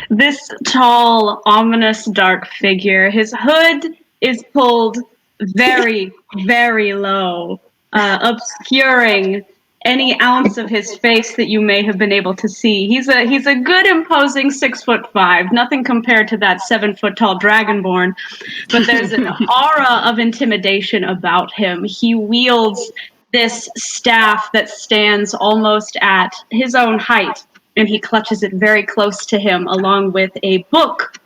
This tall, ominous, dark figure, his hood is pulled very, very low, obscuring any ounce of his face that you may have been able to see. He's a good, imposing 6'5", nothing compared to that 7-foot tall dragonborn, but there's an aura of intimidation about him. He wields this staff that stands almost at his own height, and he clutches it very close to him, along with a book,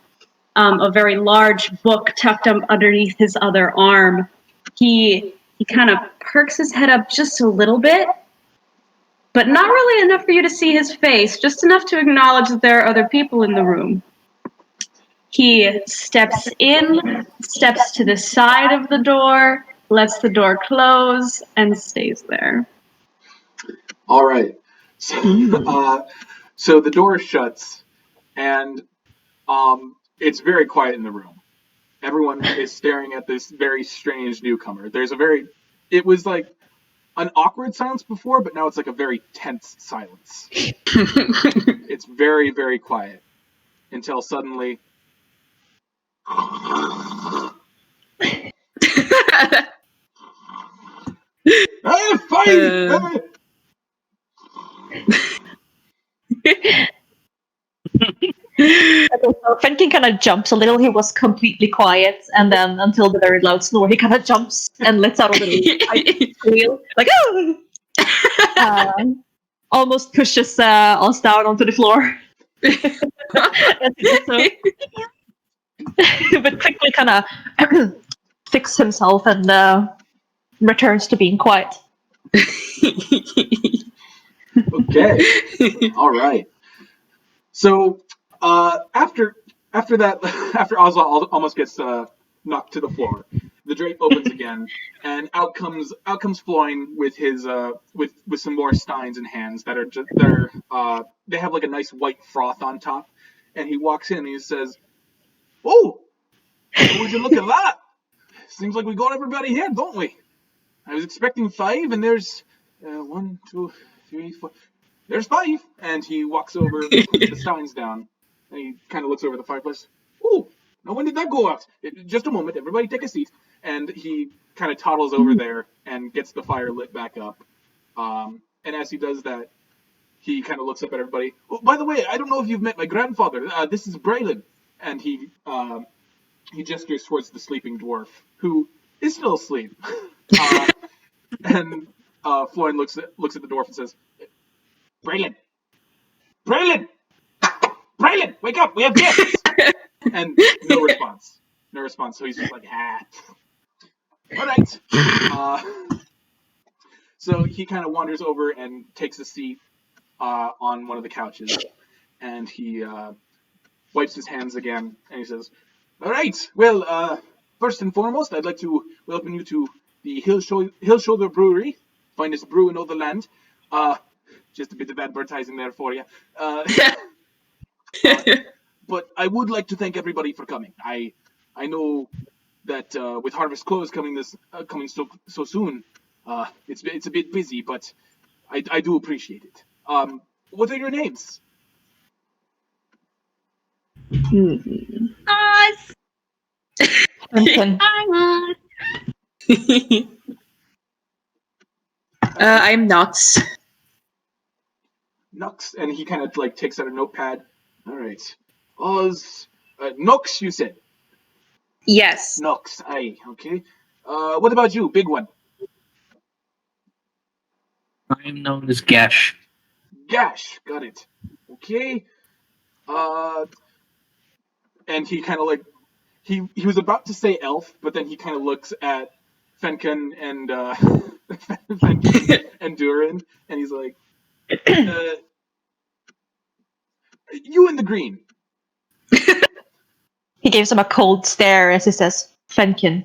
a very large book tucked up underneath his other arm. He kind of perks his head up just a little bit, but not really enough for you to see his face, just enough to acknowledge that there are other people in the room. He steps in, steps to the side of the door, lets the door close, and stays there. All right. So the door shuts, and it's very quiet in the room. Everyone is staring at this very strange newcomer. It was like an awkward silence before, but now it's like a very tense silence. It's very, very quiet until suddenly. Hey, fight! So Fenken kind of jumps a little. He was completely quiet, and then until the very loud snore, he kind of jumps and lets out a little squeal, like oh! Almost pushes us down onto the floor. But quickly kind of fixes himself and returns to being quiet. Okay. All right. So after Oswald almost gets knocked to the floor, the drape opens again, and out comes Floyne with his with some more steins in hands that are they have like a nice white froth on top, and he walks in and he says, "Oh, would you look at that? Seems like we got everybody here, don't we? I was expecting 5, and there's 1, 2, 3, 4. There's 5." And he walks over, puts the steins down, and he kind of looks over the fireplace. "Oh, now when did that go out? Just a moment, everybody take a seat." And he kind of toddles over there and gets the fire lit back up. And as he does that, he kind of looks up at everybody. "Oh, by the way, I don't know if you've met my grandfather. This is Braylon." And he gestures towards the sleeping dwarf, who is still asleep. And Floyd looks at the dwarf and says, "Braylon! Braylon! Braylon! Wake up! We have guests!" And no response. No response. So he's just like, ah. All right. So he kind of wanders over and takes a seat on one of the couches, and he wipes his hands again, and he says, "All right. Well, first and foremost, I'd like to welcome you to the Hillshoulder Brewery, finest brew in all the land. Just a bit of advertising there for you. But I would like to thank everybody for coming. I know that with Harvest Close coming so soon, It's a bit busy, but I do appreciate it. What are your names? Us. Fenken. Hi, us. I'm Nox. Nux, and he kind of like takes out a notepad. All right, Oz, Nux, you said. Yes. Nux, aye, okay. What about you, big one? I am known as Gash. Gash, got it. Okay. And he kind of like he was about to say elf, but then he kind of looks at Fenken and Fenken and Dhuur'in, and he's like, "You in the green." He gives him a cold stare as he says, Fenken.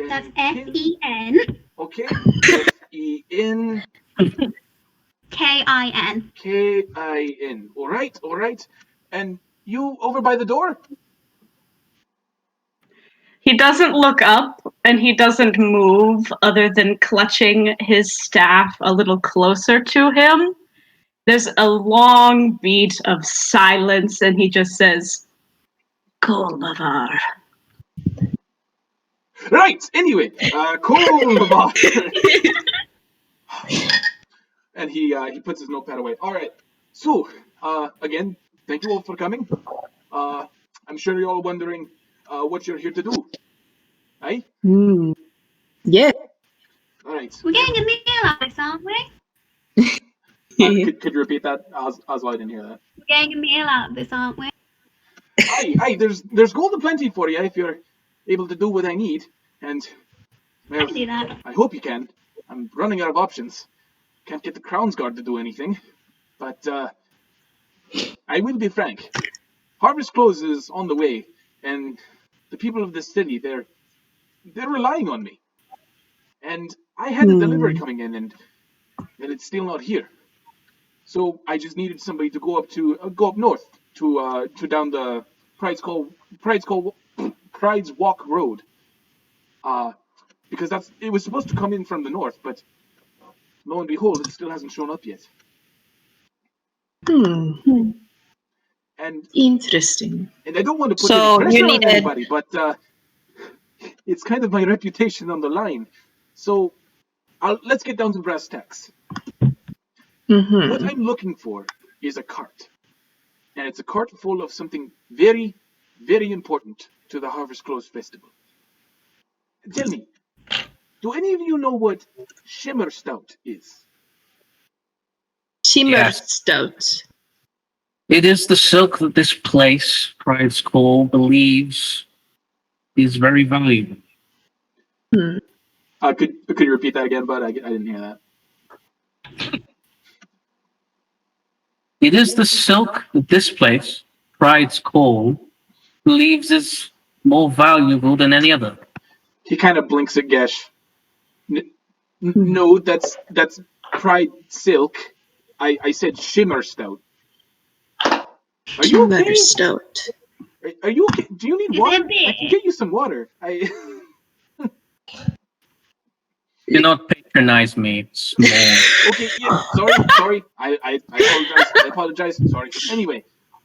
That's Fenken? F-E-N. Okay. F-E-N. K-I-N. K-I-N. All right. And you over by the door? He doesn't look up and he doesn't move other than clutching his staff a little closer to him. There's a long beat of silence and he just says, Kolbavar. Right. Anyway, Kolbavar. And he puts his notepad away. All right. So, again, thank you all for coming. I'm sure you're all wondering what you're here to do. Aye? Yeah. All right. We're getting a meal out of this, aren't we? Could you repeat that? Oswald, I didn't hear that. We're getting a meal out of this, aren't we? Aye, there's gold aplenty for you if you're able to do what I need. And, I well, can do that. I hope you can. I'm running out of options. Can't get the Crown's Guard to do anything. But, I will be frank. Harvest Close is on the way, and the people of this city, they're relying on me. And I had a delivery coming in, and it's still not here. So I just needed somebody to go up north to down the Pride's Walk Road. Because it was supposed to come in from the north, but lo and behold, it still hasn't shown up yet. And Interesting. I don't want to put So any you pressure on needed- anybody, but it's kind of my reputation on the line. So let's get down to brass tacks. What I'm looking for is a cart. And it's a cart full of something very, very important to the Harvest Close Festival. Tell me, do any of you know what Shimmer Stout is? Shimmer Yes. Stout. It is the silk that this place, Pride's Call, believes is very valuable. Could you repeat that again, bud? I didn't hear that. It is the silk that this place, Pride's Call, believes is more valuable than any other. He kind of blinks at Gesh. No, that's Pride Silk. I said Shimmer Stout. Are you okay? Shimmer Stout. Are you okay? Do you need Is water? it big? I can get you some water. Do not patronize me. It's small. Okay, yeah, sorry. I apologize. Sorry. Anyway,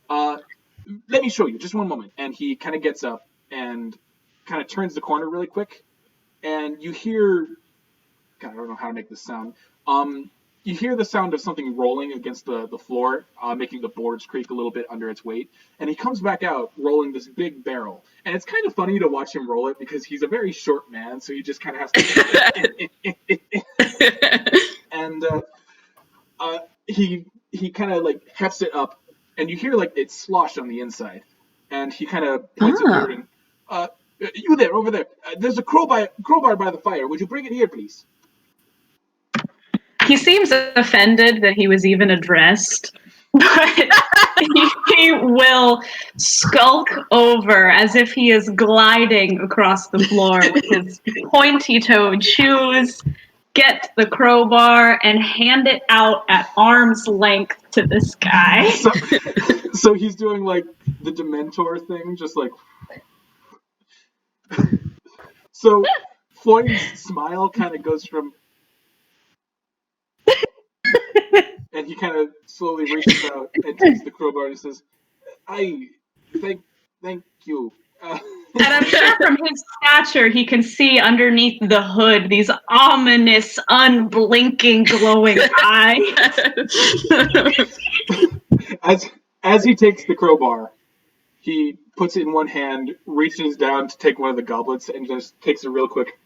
let me show you. Just one moment. And he kind of gets up and kind of turns the corner really quick, and you hear. God, I don't know how to make this sound. You hear the sound of something rolling against the floor, making the boards creak a little bit under its weight. And he comes back out rolling this big barrel. And it's kind of funny to watch him roll it because he's a very short man, so he just kind of has to. And he kind of like hefts it up, and you hear like it slosh on the inside. And he kind of points at Dhuur'in. You there, over there. There's a crowbar by the fire. Would you bring it here, please? He seems offended that he was even addressed, but he will skulk over as if he is gliding across the floor with his pointy-toed shoes, get the crowbar, and hand it out at arm's length to this guy. So he's doing like the Dementor thing, just like. So Floyd's smile kind of goes from, and he kind of slowly reaches out and takes the crowbar and says, "I thank you." And I'm sure from his stature, he can see underneath the hood these ominous, unblinking, glowing eyes. As he takes the crowbar, he puts it in one hand, reaches down to take one of the goblets, and just takes it real quick.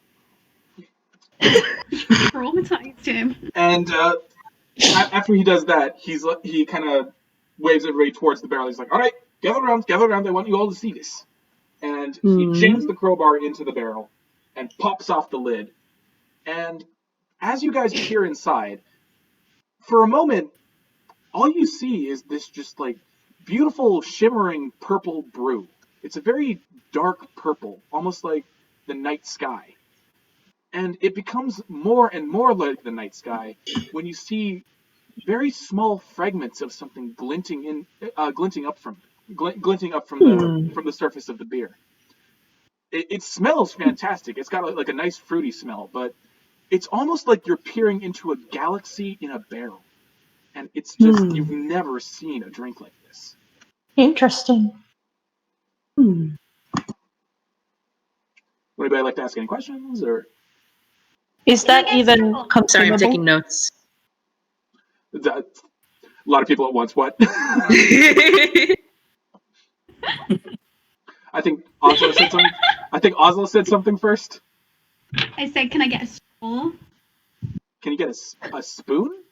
Traumatized him. And after he does that, he kind of waves everybody towards the barrel. He's like, "All right, gather around. I want you all to see this." And he jams the crowbar into the barrel and pops off the lid. And as you guys peer inside, for a moment, all you see is this just like beautiful shimmering purple brew. It's a very dark purple, almost like the night sky. And it becomes more and more like the night sky when you see very small fragments of something glinting up from the surface of the beer. It smells fantastic. It's got like a nice fruity smell, but it's almost like you're peering into a galaxy in a barrel. And it's just, you've never seen a drink like this. Interesting. Would anybody like to ask any questions? Or Is that even consumable? Sorry, I'm taking notes. a lot of people at once? What? I think Oslo said something. Oslo said something first. I said, can I get a straw? Can you get a spoon?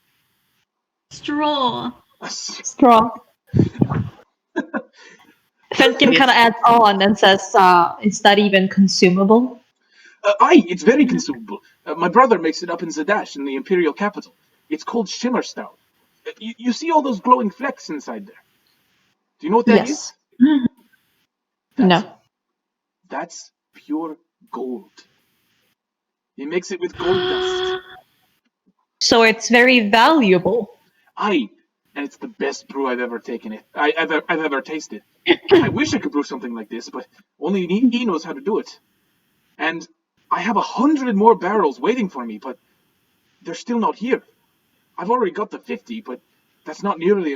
Straw. Straw. Fenken kind of adds on and says, is that even consumable? Aye, it's very consumable. My brother makes it up in Zadash, in the imperial capital. It's called Shimmer Stout. You see all those glowing flecks inside there? Do you know what that is? No. That's pure gold. He makes it with gold dust. So it's very valuable. Aye, and it's the best brew I've ever I've ever tasted. I wish I could brew something like this, but only he knows how to do it. And I have 100 more barrels waiting for me, but they're still not here. I've already got the 50, but that's not nearly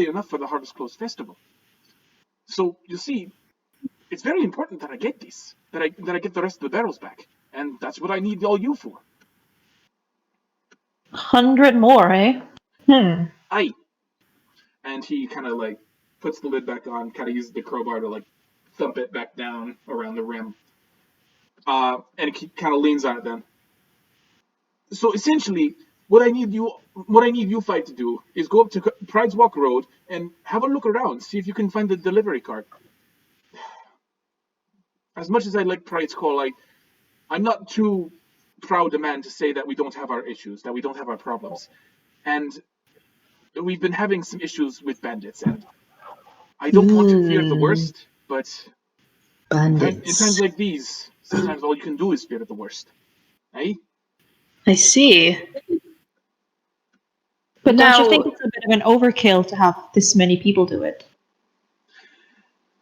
enough for the Harvest Close Festival. So you see, it's very important that I get this, that I get the rest of the barrels back, and that's what I need all you for. 100 more, eh? Aye. And he kind of like puts the lid back on, kind of uses the crowbar to like thump it back down around the rim. And he kind of leans on it then. So essentially, what I need you fight to do is go up to Pride's Walk Road and have a look around, see if you can find the delivery cart. As much as I like Pride's Call, I'm not too proud a man to say that we don't have our issues, that we don't have our problems. And we've been having some issues with bandits, and I don't want to fear the worst, but in times like these, sometimes all you can do is fear the worst. Eh? I see. But Now, don't you think it's a bit of an overkill to have this many people do it?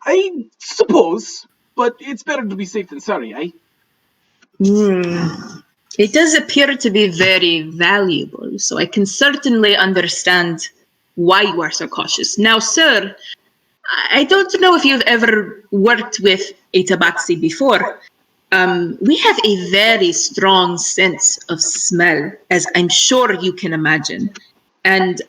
I suppose, but it's better to be safe than sorry, eh? It does appear to be very valuable, so I can certainly understand why you are so cautious. Now, sir, I don't know if you've ever worked with a tabaxi before. We have a very strong sense of smell, as I'm sure you can imagine. And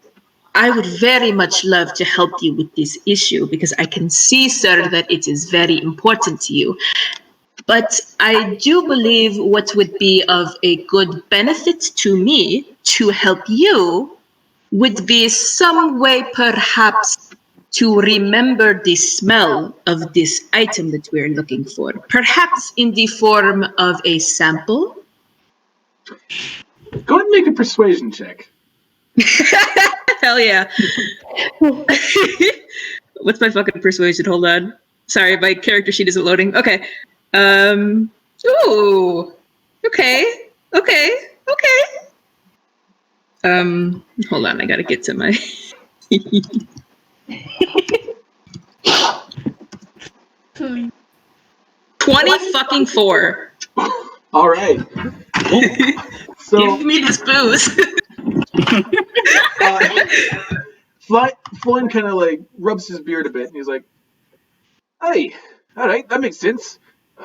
I would very much love to help you with this issue, because I can see, sir, that it is very important to you. But I do believe what would be of a good benefit to me to help you would be some way perhaps to remember the smell of this item that we're looking for. Perhaps in the form of a sample. Go ahead and make a persuasion check. Hell yeah. What's my fucking persuasion? Hold on. Sorry, my character sheet isn't loading. Okay. Ooh. Okay. Hold on, I gotta get to my 20 fucking 4. All right. So Give me this booze. Flynn kind of like rubs his beard a bit, and he's like, "Hey, all right, that makes sense.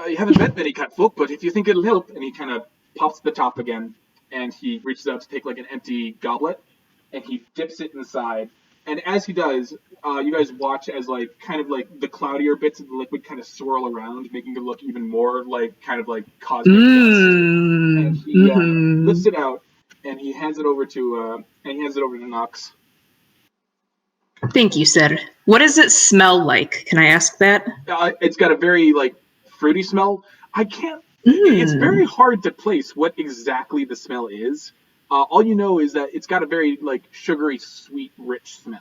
You haven't met many cat folk, but if you think it'll help," and he kind of pops the top again, and he reaches out to take like an empty goblet, and he dips it inside. And as he does, you guys watch as like kind of like the cloudier bits of the liquid kind of swirl around, making it look even more like kind of like cosmic dust. And he lifts it out, and he hands it over to Nox. Thank you, sir. What does it smell like? Can I ask that? It's got a very like fruity smell. I can't. It's very hard to place what exactly the smell is. All you know is that it's got a very like sugary, sweet, rich smell.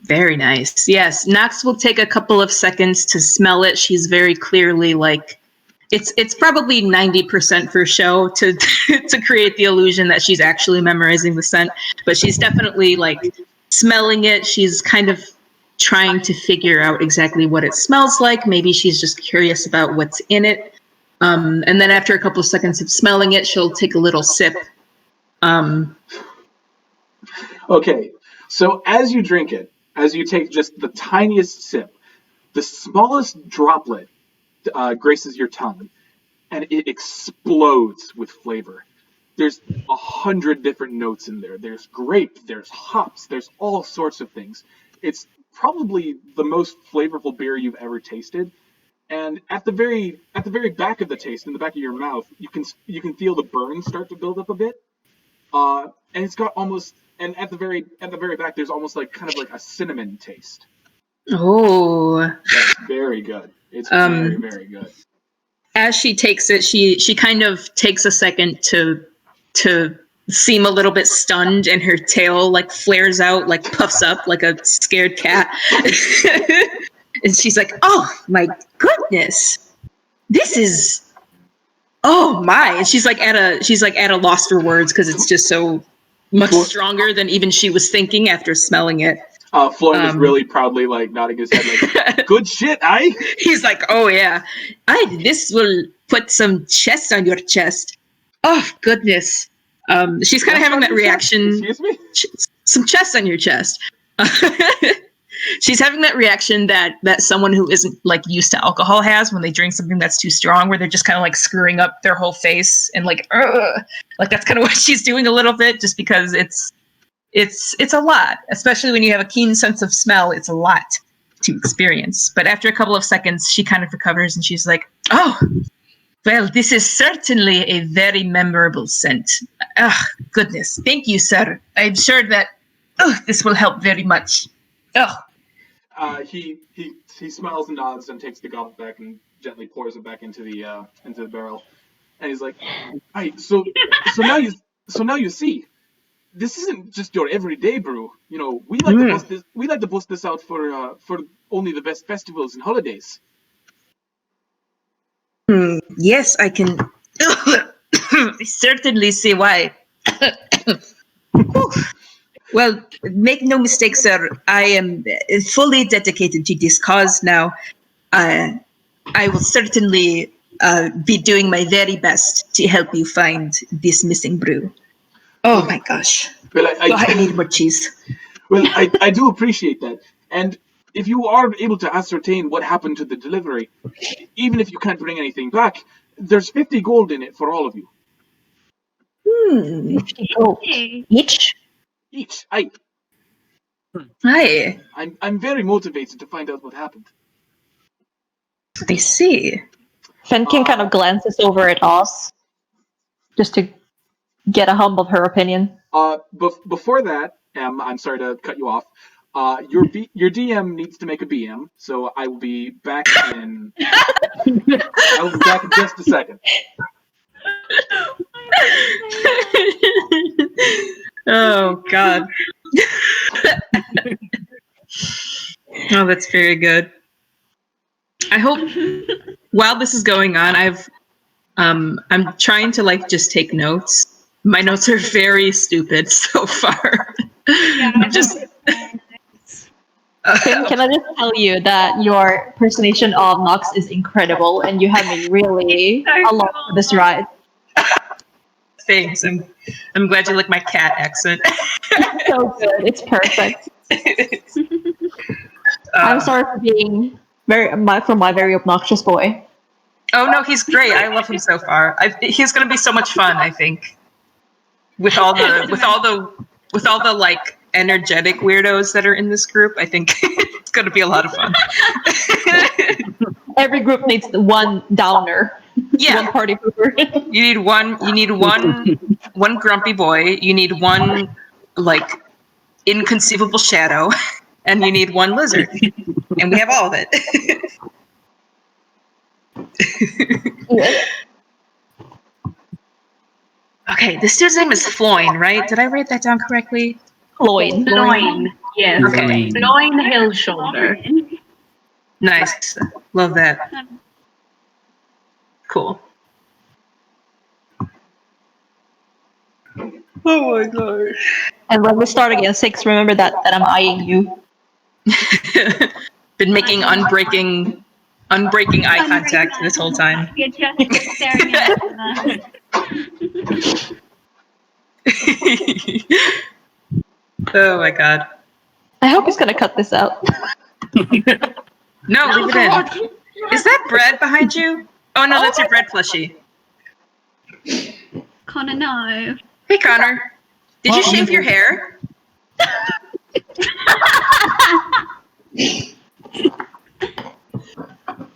Very nice. Yes, Nox will take a couple of seconds to smell it. She's very clearly like, it's probably 90% for show to to create the illusion that she's actually memorizing the scent, but she's definitely like smelling it. She's kind of trying to figure out exactly what it smells like. Maybe she's just curious about what's in it. And then after a couple of seconds of smelling it, she'll take a little sip. Okay, so as you drink it, as you take just the tiniest sip, the smallest droplet graces your tongue, and it explodes with flavor. There's 100 different notes in there. There's grape, there's hops, there's all sorts of things. It's probably the most flavorful beer you've ever tasted. And at the very back of the taste, in the back of your mouth, you can feel the burn start to build up a bit. And it's got almost, and at the very back, there's almost like kind of like a cinnamon taste. Oh, that's very good. It's very, very good. As she takes it, she kind of takes a second to seem a little bit stunned, and her tail like flares out, like puffs up like a scared cat. And she's like, "Oh my goodness, this is, oh my!" And she's like at a loss for words because it's just so much stronger than even she was thinking after smelling it. Floyd is really proudly like nodding his head, like, "Good shit, eh?" He's like, "Oh yeah, this will put some chest on your chest." Oh goodness. She's kind of having that reaction. Excuse me? Some chest on your chest. She's having that reaction that someone who isn't like used to alcohol has when they drink something that's too strong, where they're just kind of like screwing up their whole face and like that's kind of what she's doing a little bit, just because it's a lot, especially when you have a keen sense of smell. It's a lot to experience. But after a couple of seconds, she kind of recovers and she's like, "Oh, well, this is certainly a very memorable scent. Oh, goodness. Thank you, sir. I'm sure that this will help very much." Oh. He smiles and nods and takes the goblet back and gently pours it back into the barrel. And he's like, "Hey, so now you see, this isn't just your everyday brew. You know, we like to bust this out for only the best festivals and holidays." Yes, I can certainly see why. Well, make no mistake, sir. I am fully dedicated to this cause now. I will certainly be doing my very best to help you find this missing brew. Oh my gosh. Well, I need more cheese. Well, I do appreciate that. And if you are able to ascertain what happened to the delivery, even if you can't bring anything back, there's 50 gold in it for all of you. 50 gold. Each? Each. Hi. I'm very motivated to find out what happened. I see. Fenken kind of glances over at us, just to get a hum of her opinion. Before that, I'm sorry to cut you off. Your DM needs to make a BM, so I will be back in. I will be back in just a second. Oh God. Oh, that's very good. I hope while this is going on, I'm trying to like just take notes. My notes are very stupid so far. Yeah, I'm just Finn, can I just tell you that your impersonation of Nox is incredible, and you have me really along for this ride. Thanks. I'm glad you like my cat accent. It's so good. It's perfect. I'm sorry for being my very obnoxious boy. Oh no, he's great. I love him so far. He's gonna be so much fun. I think with all the like energetic weirdos that are in this group. I think it's gonna be a lot of fun. Every group needs one downer. Yeah. One party pooper. You need one grumpy boy. You need one like inconceivable shadow, and you need one lizard, and we have all of it. Okay, this dude's name is Floyne, right? Did I write that down correctly? Floyne. Floyne. Yes. Okay. Floyne Hillshoulder. Nice. Love that. Cool. Oh my gosh. And when we start again 6, remember that I'm eyeing you. Been making unbreaking eye contact this whole time. You're just staring at us. Oh my god. I hope he's gonna cut this out. No, leave it in. Is that bread behind you? Oh no, that's your bread plushie. Connor, no. Hey Connor, did you shave your hair?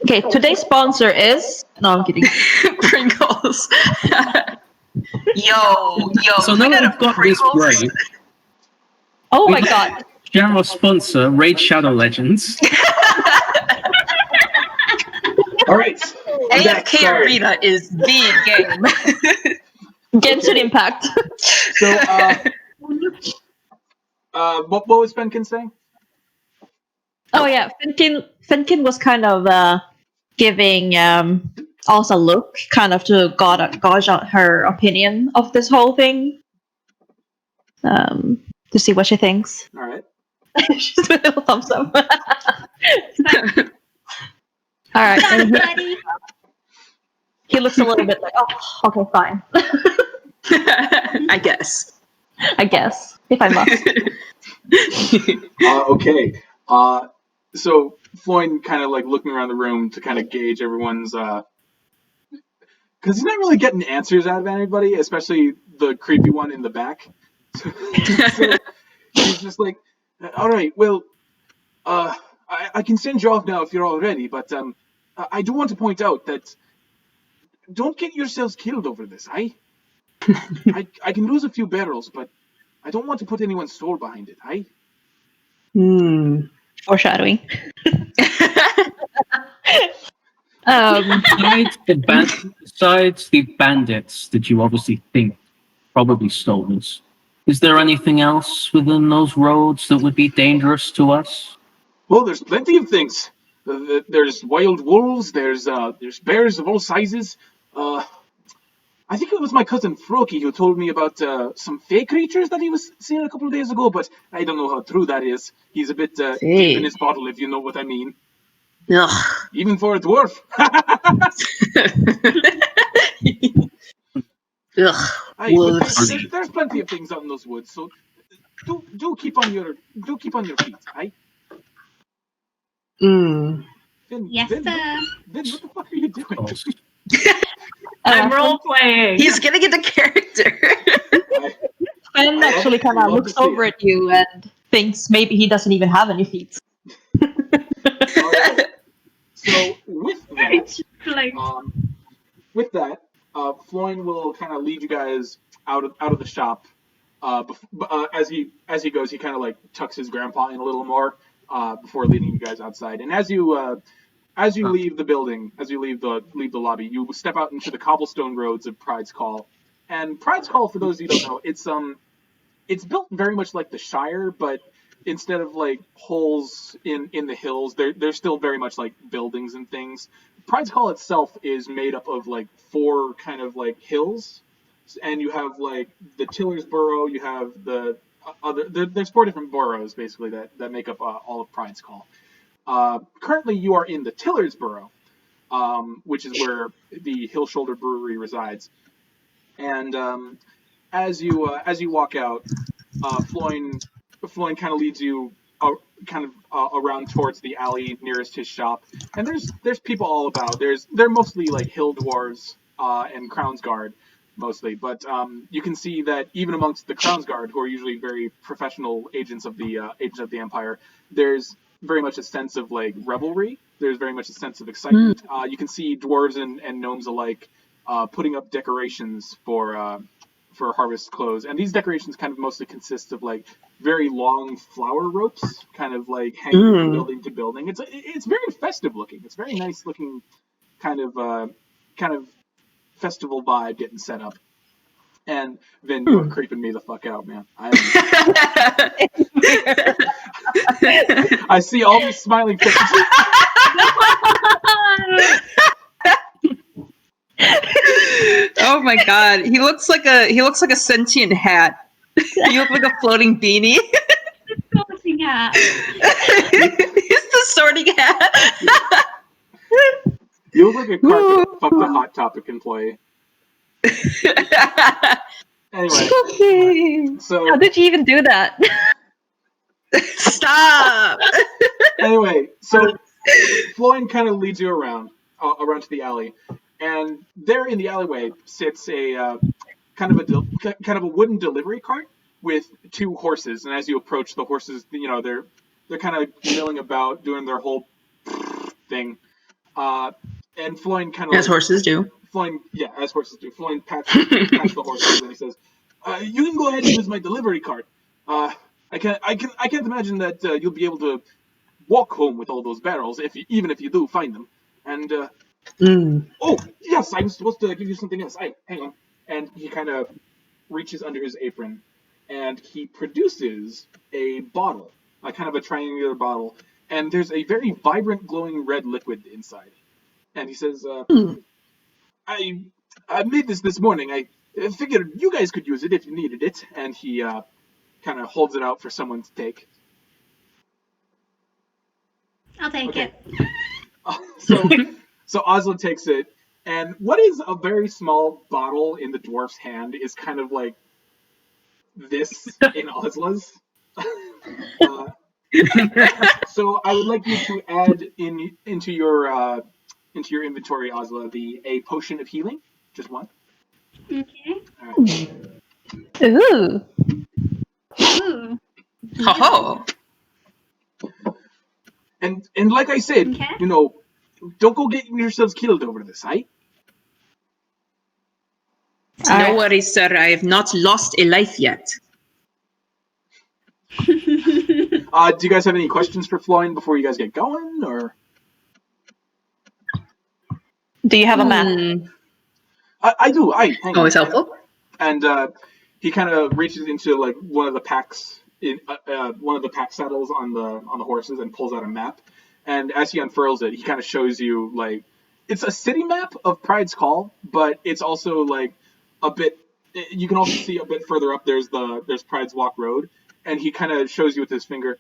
Okay, today's sponsor is... No, I'm kidding. Pringles. Yo. So now that I've got this break, Oh my god. general sponsor, Raid Shadow Legends. All right. AFK Arena is the game. Genshin Impact. So, what was Fenken saying? Oh yeah, Fenken was kind of giving us a look, kind of to gauge out her opinion of this whole thing, to see what she thinks. All right. She's doing a little thumbs up. All right, and he looks a little bit like, oh, okay, fine. I guess. I guess, if I must. Okay. So Floyd kind of like looking around the room to kind of gauge everyone's, because he's not really getting answers out of anybody, especially the creepy one in the back. So he's just like, all right, well, I can send you off now if you're all ready, but I do want to point out that don't get yourselves killed over this, I can lose a few barrels, but I don't want to put anyone's soul behind it, Foreshadowing. Besides the bandits that you obviously think probably stole this, is there anything else within those roads that would be dangerous to us? Well, there's plenty of things. There's wild wolves. There's bears of all sizes. I think it was my cousin Froki who told me about some fey creatures that he was seeing a couple of days ago, but I don't know how true that is. He's a bit deep in his bottle, if you know what I mean. Ugh. Even for a dwarf. Ugh. There's plenty of things out in those woods, so do keep on your feet, aye? Mm. Vinn, Yes, Vinn, sir. Vinn, what the fuck are you doing? I'm role playing. He's getting into character. Finn actually kind of looks over at you and thinks maybe he doesn't even have any feet. Alright. So with that, Floyd will kind of lead you guys out of the shop. As he goes, he kind of like tucks his grandpa in a little more before leading you guys outside. And as you leave the building, as you leave the lobby, you step out into the cobblestone roads of Pride's Call. And Pride's Call, for those of you who don't know, it's built very much like the Shire, but instead of like holes in the hills, they're still very much like buildings and things. Pride's Call itself is made up of like 4 kind of like hills, and you have like the Tiller's Burrow, you have the there's 4 different boroughs basically that make up all of Pride's Call. Currently, you are in the Tiller's Borough, which is where the Hillshoulder Brewery resides. And as you walk out, Floyne kind of leads you around towards the alley nearest his shop, and there's people all about. They're mostly like hill dwarves and Crownsguard mostly, but you can see that even amongst the Crownsguard, who are usually very professional agents of the Empire, there's very much a sense of like revelry. There's very much a sense of excitement. You can see dwarves and gnomes alike putting up decorations for harvest close, and these decorations kind of mostly consist of like very long flower ropes, kind of like hanging from building to building. It's very festive looking. It's very nice looking, kind of festival vibe getting set up. And Vinn, you're creeping me the fuck out, man. I see all these smiling faces. Oh my god, he looks like a sentient hat. You look like a floating beanie. Sorting hat. He's the sorting hat. You look like a carpet fuck the Hot Topic employee. Anyway, so how did you even do that? Stop. Anyway, so Floyne kind of leads you around to the alley, and there in the alleyway sits a kind of a wooden delivery cart with 2 horses. And as you approach, the horses, they're kind of milling about, doing their whole thing. And Floyne kind of as horses do. Floyne, yeah, as horses do. Floyne pats the horses and he says, "You can go ahead and use my delivery cart. I can't imagine that you'll be able to walk home with all those barrels, even if you do find them. And oh yes, I was supposed to give you something else. Hang on." And he kind of reaches under his apron, and he produces a bottle, kind of a triangular bottle, and there's a very vibrant, glowing red liquid inside. And he says, I made this morning. I figured you guys could use it if you needed it." And he kind of holds it out for someone to take. I'll take it. So Osla takes it, and what is a very small bottle in the dwarf's hand is kind of like this in Osla's. So I would like you to add into your inventory, Osla, a potion of healing, just one. Okay. All right. Ooh. Ooh. Oh. And like I said, Okay. don't go getting yourselves killed over this, right? No worries, sir. I have not lost a life yet. Do you guys have any questions for Floyne before you guys get going, or? Do you have a map? I do. Hang on. Always helpful. And he kind of reaches into like one of the packs one of the pack saddles on the horses and pulls out a map. And as he unfurls it, he kind of shows you like it's a city map of Pride's Call, but it's also like a bit. You can also see a bit further up. There's Pride's Walk Road, and he kind of shows you with his finger.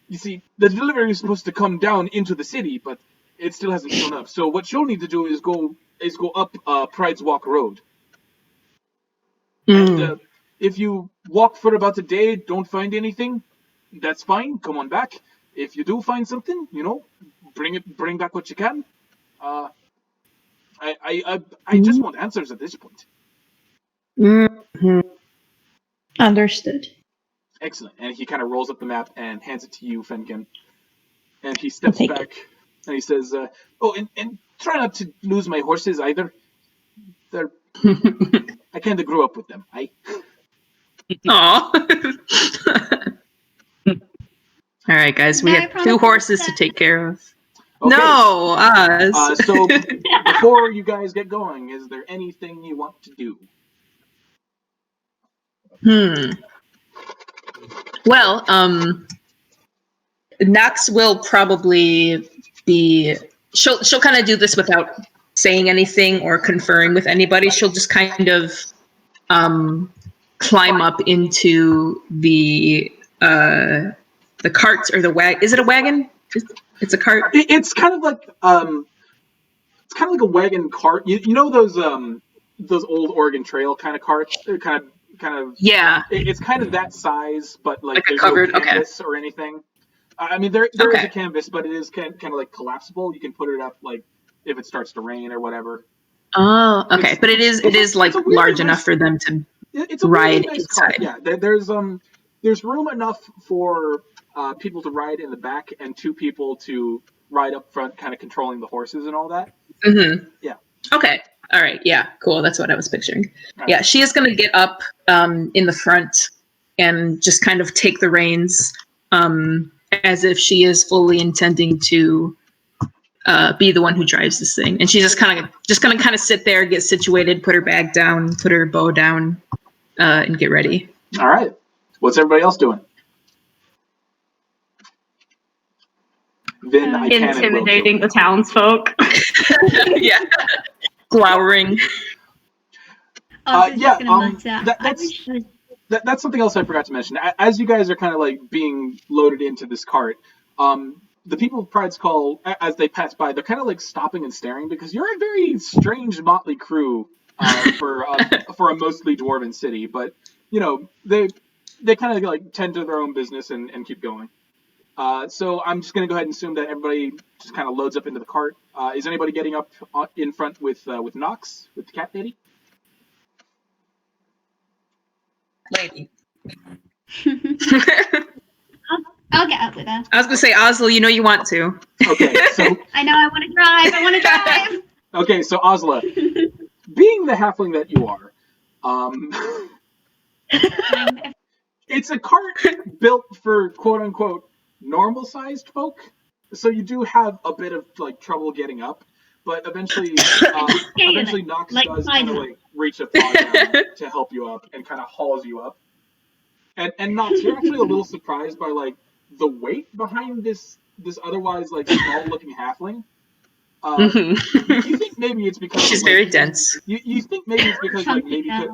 You see, the delivery is supposed to come down into the city, but it still hasn't shown up. So what you'll need to do is go up Pride's Walk Road. And if you walk for about a day, don't find anything, that's fine. Come on back. If you do find something, bring back what you can. I just want answers at this point. Mm-hmm. Understood. Excellent. And he kind of rolls up the map and hands it to you, Fenken. And he steps back and he says, and try not to lose my horses either. They're I kind of grew up with them. Aww. All right, guys, we have 2 horses to take care of. Okay. No, us. So before you guys get going, is there anything you want to do? Well, Nox will probably be. She'll kind of do this without saying anything or conferring with anybody. She'll just kind of climb up into the carts or the wagon. Is it a wagon? It's a cart. It's kind of like a wagon cart. You know those old Oregon Trail kind of carts, kind of. Yeah. It's kind of that size, but like a there's covered, no canvas or anything. I mean, there is Okay. a canvas, but it is kind of like collapsible. You can put it up like if it starts to rain or whatever. Oh, okay. But it is like it's a really large nice- enough for them to It's a ride really nice inside. cart. Yeah, there's room enough for people to ride in the back and 2 people to ride up front, kind of controlling the horses and all that. Mm-hmm. Yeah. Okay. All right. Yeah. Cool. That's what I was picturing. Right. Yeah. She is going to get up in the front and just kind of take the reins as if she is fully intending to be the one who drives this thing. And she's just going to kind of sit there, get situated, put her bag down, put her bow down, and get ready. All right. What's everybody else doing? Vinn, I can and will kill Intimidating you. the townsfolk. Yeah. Glowering. That's something else I forgot to mention. As you guys are kind of like being loaded into this cart, the people of Pride's Call, as they pass by, they're kind of like stopping and staring because you're a very strange motley crew for a mostly dwarven city. But you know they kind of like tend to their own business and keep going. So I'm just going to go ahead and assume that everybody just kind of loads up into the cart. Is anybody getting up in front with Nox, with the cat lady? Lady. I'll get up with her. I was going to say, Oslo, you know you want to. Okay, so... I know, I want to drive. Okay, so Osla, being the halfling that you are, it's a cart built for quote-unquote normal-sized folk, so you do have a bit of like trouble getting up, but eventually Nox like does kind of like reach a paw down to help you up and kind of hauls you up. And Nox, you're actually a little surprised by like the weight behind this otherwise like small-looking halfling. You think maybe it's because she's very dense. You think maybe it's because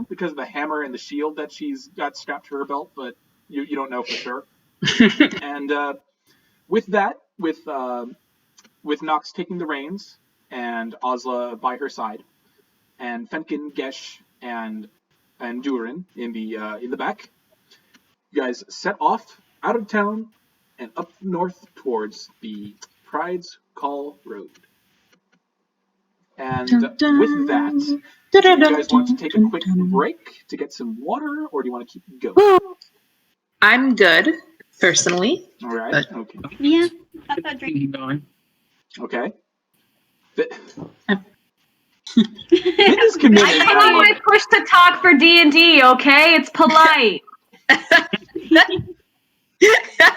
because of the hammer and the shield that she's got strapped to her belt, but you don't know for sure. And with that, with Nox taking the reins and Osla by her side, and Fenken, Gesh, and Dhuur'in in the back, you guys set off out of town and up north towards the Pride's Call Road. And with that, do you guys want to take a quick break to get some water, or do you want to keep going? I'm good, personally. All right. But... Okay. Yeah, I've got a drink. Keep going. Okay. Vinn is committed. I'm always pushed to talk for D&D, okay? It's polite.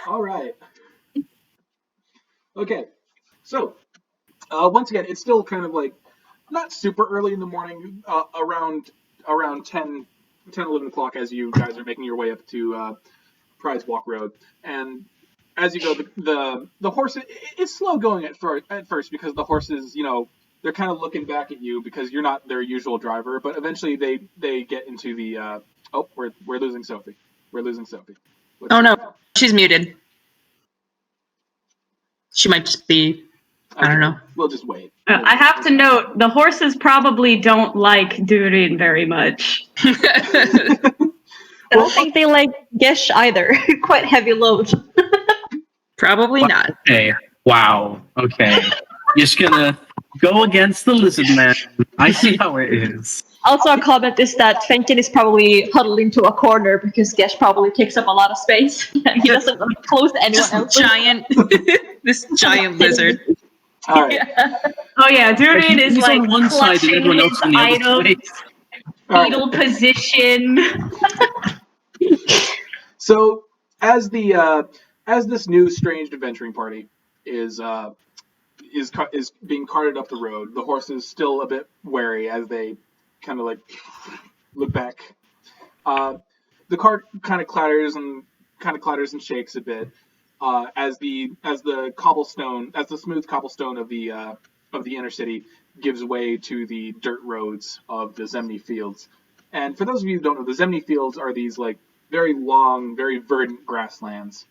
All right. Okay. So, once again, it's still kind of like not super early in the morning, around 10, 11 o'clock as you guys are making your way up to Pride's Walk Road. And as you go, the horse, it's slow going at first because the horses, you know, they're kind of looking back at you because you're not their usual driver. But eventually they get into the, we're losing Sophie. We're losing Sophie. Oh no, she's muted. She might just be, I don't know. We'll just wait. I have to note, the horses probably don't like Dhuur'in very much. I don't think they like Gesh either. Quite heavy load. Probably not. Okay. Wow. Okay. You're just gonna go against the lizard man. I see how it is. Also, a comment is that Fenken is probably huddled into a corner because Gesh probably takes up a lot of space. He doesn't look close to anyone else. This giant lizard. All right. Oh yeah, Dhuur'in is He's like on one side and clutching everyone his else on the other item, side. fetal position. So as this new strange adventuring party is being carted up the road, the horses still a bit wary as they kind of like look back. The cart kind of clatters and shakes a bit as the smooth cobblestone of the inner city gives way to the dirt roads of the Zemni Fields. And for those of you who don't know, the Zemni Fields are these like very long, very verdant grasslands.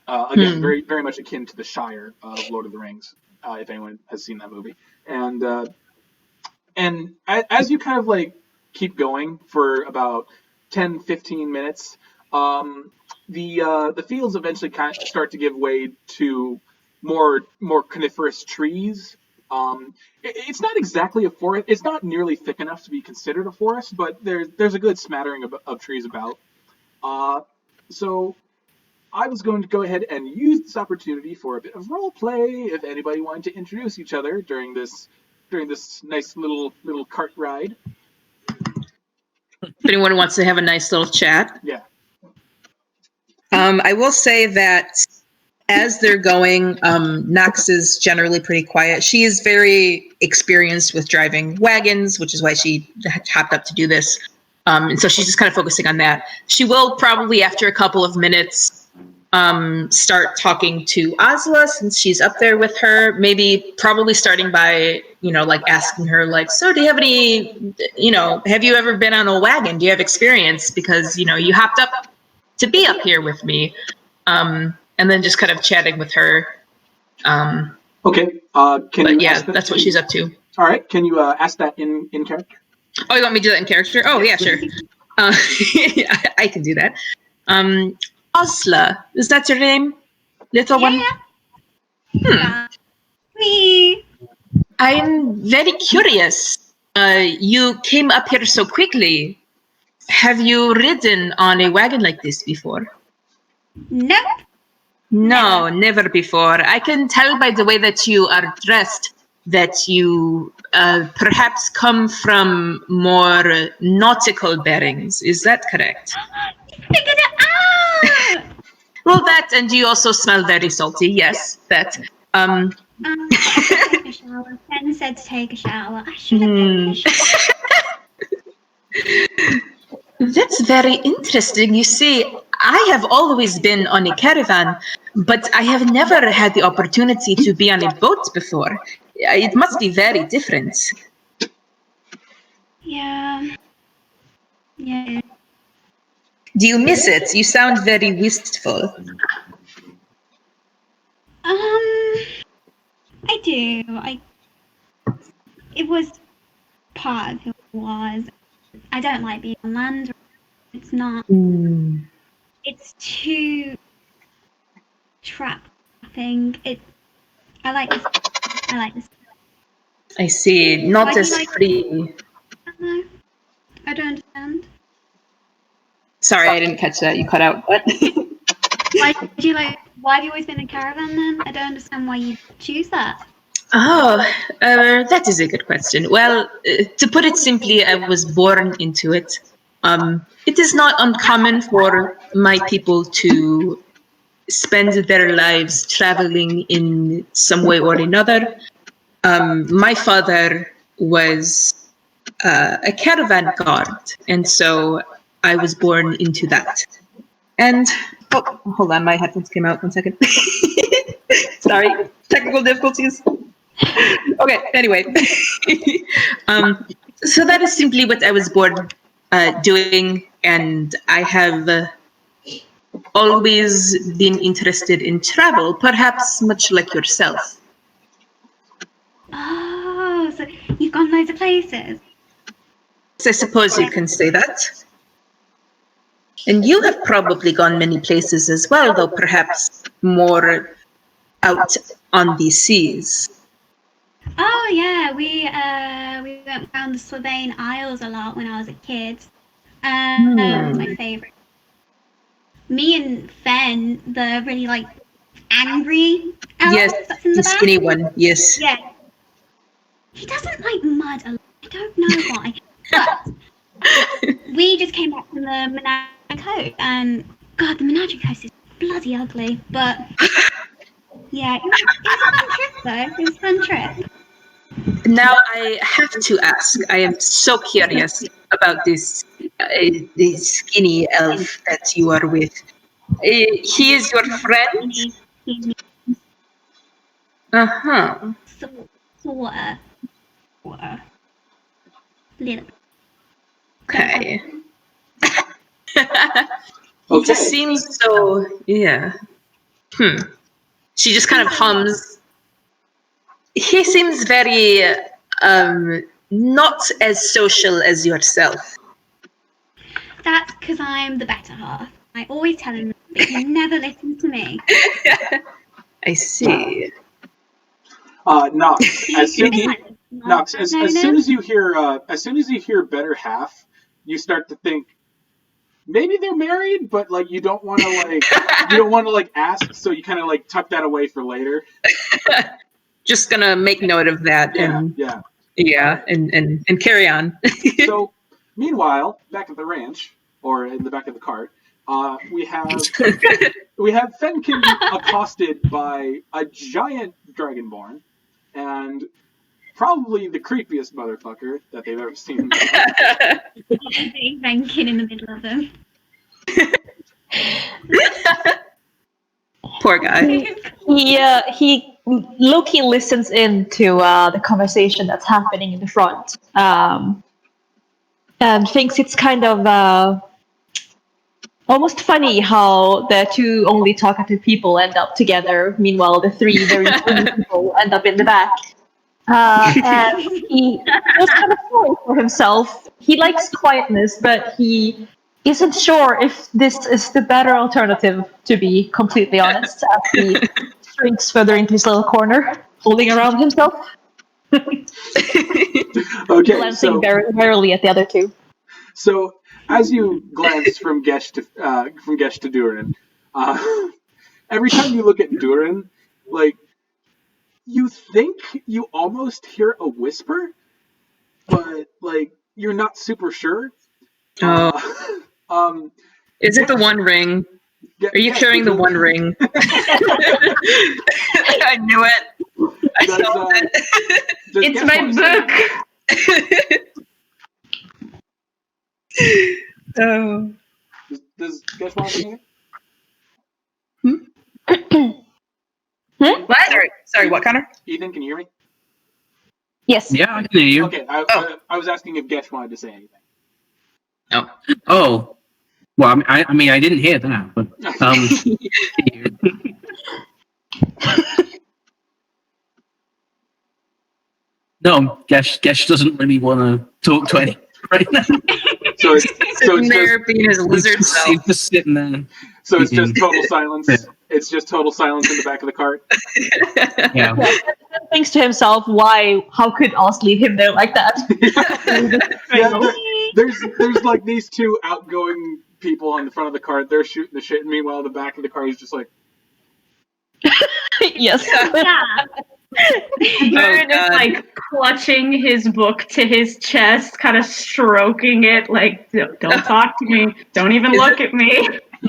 Again, very very much akin to the Shire of Lord of the Rings, if anyone has seen that movie. And as you kind of like keep going for about 10, 15 minutes, the fields eventually kind of start to give way to more coniferous trees. It's not exactly a forest. It's not nearly thick enough to be considered a forest, but there's a good smattering of trees about. So I was going to go ahead and use this opportunity for a bit of role play. If anybody wanted to introduce each other during this nice little cart ride. If anyone wants to have a nice little chat. Yeah. I will say that as they're going, Nox is generally pretty quiet. She is very experienced with driving wagons, which is why she hopped up to do this. And so she's just kind of focusing on that. She will probably, after a couple of minutes, start talking to Asla since she's up there with her. Maybe probably starting by, like asking her, like, so do you have any, have you ever been on a wagon? Do you have experience? Because, you hopped up to be up here with me. And then just kind of chatting with her. Okay. That's what she's up to. All right. Can you ask that in character? Oh, you want me to do that in character? Oh, yeah, sure. I can do that. Asla, is that your name? Little one? Me. I'm very curious. You came up here so quickly. Have you ridden on a wagon like this before? Nope. No, never before. I can tell by the way that you are dressed that you perhaps come from more nautical bearings. Is that correct? Figured it out. Well, that, and you also smell very salty. Yes, that. I take a shower. Fen said to take a shower. I should have taken a shower. That's very interesting. You see, I have always been on a caravan, but I have never had the opportunity to be on a boat before. It must be very different. Yeah. Do you miss it? You sound very wistful. I do. It was part of who it was. I don't like being on land. It's not. It's too trapping. I like this. I see. Not as free. I don't understand. Sorry, I didn't catch that. You cut out. What? Why have you always been in a caravan then? I don't understand why you choose that. Oh, that is a good question. Well, to put it simply, I was born into it. It is not uncommon for my people to spend their lives traveling in some way or another. My father was a caravan guard, and so I was born into that. And, oh, hold on, my headphones came out. 1 second. Sorry, technical difficulties. Okay, anyway. So that is simply what I was born doing, and I have always been interested in travel, perhaps much like yourself. Oh, so you've gone loads of places? I suppose you can say that. And you have probably gone many places as well, though perhaps more out on the seas. Oh yeah, we went around the Slovene Isles a lot when I was a kid. My favourite. Me and Fen, the really angry elf that's in the back. Skinny one. Yes. Yeah. He doesn't like mud a lot. I don't know why. But we just came back from the Menadra Coast, and God, the Menadra Coast is bloody ugly. But yeah, it was a fun trip though. It was a fun trip. Now I have to ask. I am so curious about this skinny elf that you are with. He is your friend? He's Uh-huh. Sort of. Little bit. Okay. It Okay. just seems so. Yeah. She just kind of hums. He seems very not as social as yourself. That's because I'm the better half. I always tell him, but he never listens to me. I see. Nox. As soon Nox, as soon as you hear better half, you start to think maybe they're married, but like you don't want to ask, so you kind of like tuck that away for later. Just gonna make note of that and carry on. So, meanwhile, back at the ranch or in the back of the cart, we have Fenken accosted by a giant dragonborn and probably the creepiest motherfucker that they've ever seen. Fenken in the middle of them. Poor guy. He Loki listens into the conversation that's happening in the front, and thinks it's kind of almost funny how the two only talkative people end up together. Meanwhile, the three very funny people end up in the back. And he feels kind of sorry for himself. He likes quietness, but he isn't sure if this is the better alternative, to be completely honest, as he shrinks further into his little corner, holding around himself. Okay, glancing very warily at the other two. So, as you glance from Gesh to Dhuur'in, every time you look at Dhuur'in, like you think you almost hear a whisper, but like you're not super sure. Is it the One Ring? Are you carrying the One Ring? I knew it. I saw it. It's my book. Oh. Does Gesh want to say What? Sorry, what, Connor? Ethan, can you hear me? Yes. Yeah, I can hear you. Okay, I was asking if Gesh wanted to say anything. Oh. Well, I mean, I didn't hear that, but no, Gesh doesn't really want to talk to anyone right now. So it's there being his lizard self. He's just sitting there. So it's just total silence. Yeah. It's just total silence in the back of the cart. Yeah. Thinks to himself, how could Oz leave him there like that? There's like these two outgoing people on the front of the cart. They're shooting the shit, and meanwhile, the back of the cart is just like. Yes. Dhuur'in is like clutching his book to his chest, kind of stroking it, like, don't talk to me, don't even look at me.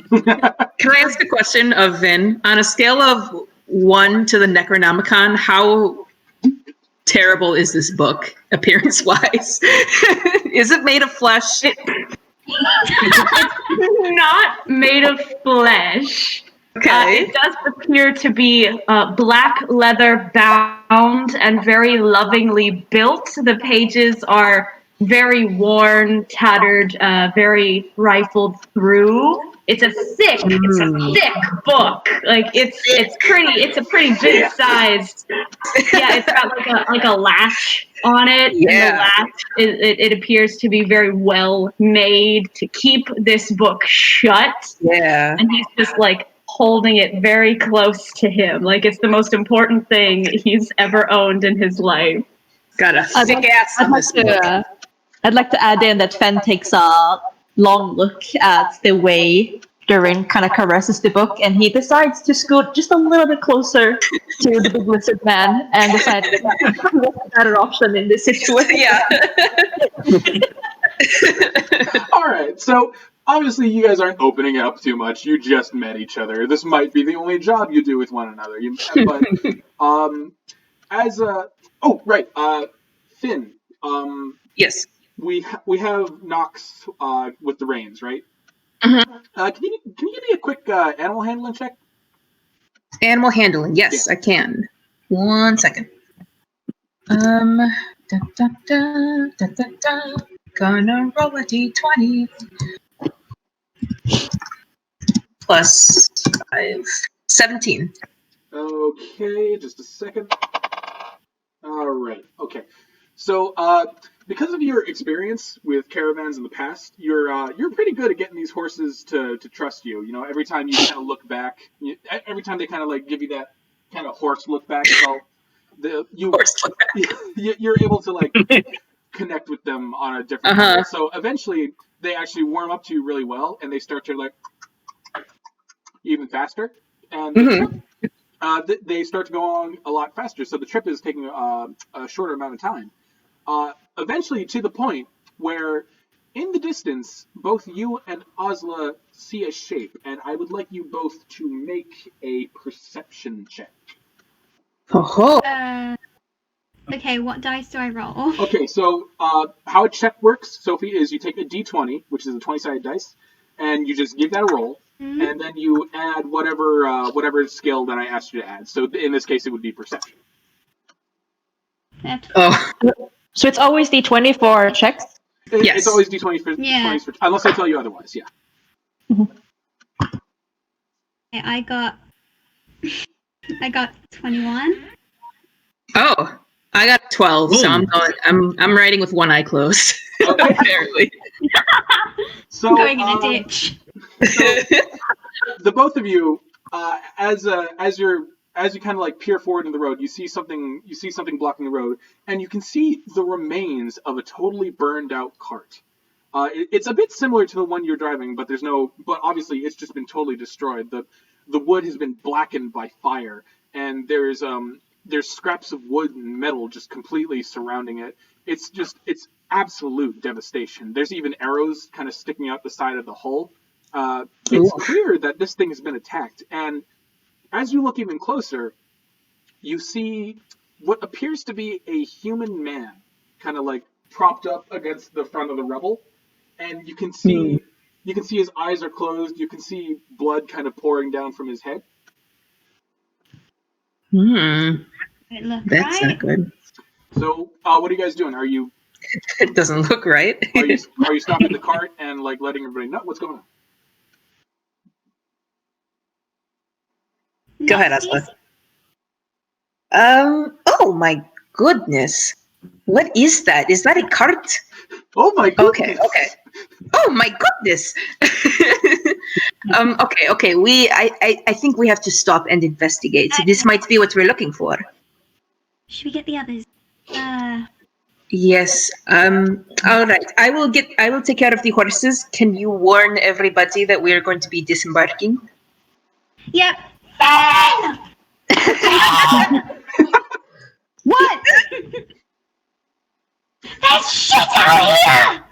Can I ask a question of Vinn? On a scale of 1 to the Necronomicon, how terrible is this book, appearance-wise? Is it made of flesh? It's not made of flesh. Okay. It does appear to be black leather bound and very lovingly built. The pages are very worn, tattered, very rifled through. It's a thick book. Like it's a pretty big sized. Yeah, it's got like a latch on it. Yeah. And the latch it appears to be very well made to keep this book shut. Yeah. And he's just like holding it very close to him, like it's the most important thing he's ever owned in his life. Got a thick ass on this book. I'd like to add in that Fen takes a long look at the way Dhuur'in kind of caresses the book, and he decides to scoot just a little bit closer to the big lizard man and decide that that's a better option in this situation. Yeah. All right, so obviously you guys aren't opening it up too much. You just met each other. This might be the only job you do with one another. Finn. Yes. We have Nox with the reins, right? Mm-hmm. Can you give me a quick animal handling check? Animal handling, yes, yeah. I can. 1 second. Gonna roll a d20. Plus 5. 17. Okay, just a second. All right. Okay. So, because of your experience with caravans in the past, you're pretty good at getting these horses to trust you. You know, every time you kind of look back, every time they kind of like give you that kind of horse look back, you're able to like connect with them on a different level. So eventually, they actually warm up to you really well, and they start to like even faster, and they start to go on a lot faster. So the trip is taking a shorter amount of time. Eventually, to the point where, in the distance, both you and Osla see a shape, and I would like you both to make a perception check. Okay, what dice do I roll? Okay, so how a check works, Sophie, is you take a d20, which is a 20-sided dice, and you just give that a roll, and then you add whatever skill that I asked you to add. So in this case, it would be perception. Oh. So it's always D20 for checks? Yes. It's always d20 for, unless I tell you otherwise, yeah. Okay, I got 21. Oh, I got 12, so I'm riding with one eye closed. Okay. Apparently. So, going in a ditch. So, the both of you, as you kind of like peer forward in the road, you see something blocking the road, and you can see the remains of a totally burned out cart. It's a bit similar to the one you're driving, but but obviously it's just been totally destroyed. The wood has been blackened by fire, and there's scraps of wood and metal just completely surrounding it. It's absolute devastation. There's even arrows kind of sticking out the side of the hull. It's clear that this thing has been attacked, and as you look even closer, you see what appears to be a human man, kind of like propped up against the front of the rubble, and you can see his eyes are closed. You can see blood kind of pouring down from his head. That's not good. So, what are you guys doing? Are you? It doesn't look right. Are you stopping the cart and like letting everybody know what's going on? Go ahead, Asla. Oh my goodness. What is that? Is that a cart? Oh my goodness. Okay. Oh my goodness. Okay. I think we have to stop and investigate. So this might be what we're looking for. Should we get the others? Yes. All right. I will take care of the horses. Can you warn everybody that we're going to be disembarking? Yep. What? There's shit out here!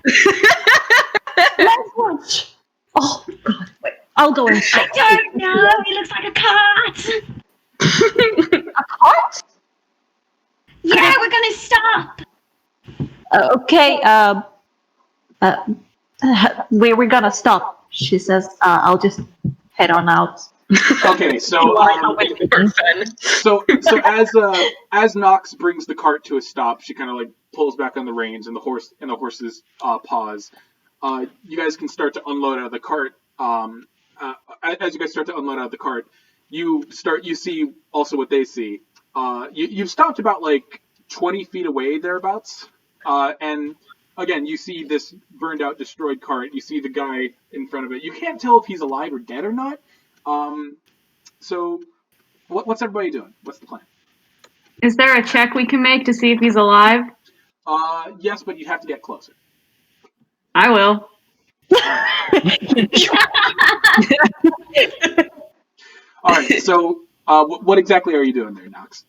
Let's watch. Oh, God. Wait. I'll go and check. I don't know. He looks like a cart. A cart? Yeah, we're gonna stop. Okay. We're gonna stop. She says. I'll just head on out. Okay, so as Nox brings the cart to a stop, she kind of like pulls back on the reins, and the horses pause. You guys can start to unload out of the cart. As you guys start to unload out of the cart, you see also what they see. You've stopped about like 20 feet away thereabouts, and again you see this burned out, destroyed cart. You see the guy in front of it. You can't tell if he's alive or dead or not. So what's everybody doing? What's the plan? Is there a check we can make to see if he's alive? Yes, but you have to get closer. I will. All right. So, what exactly are you doing there, Nox?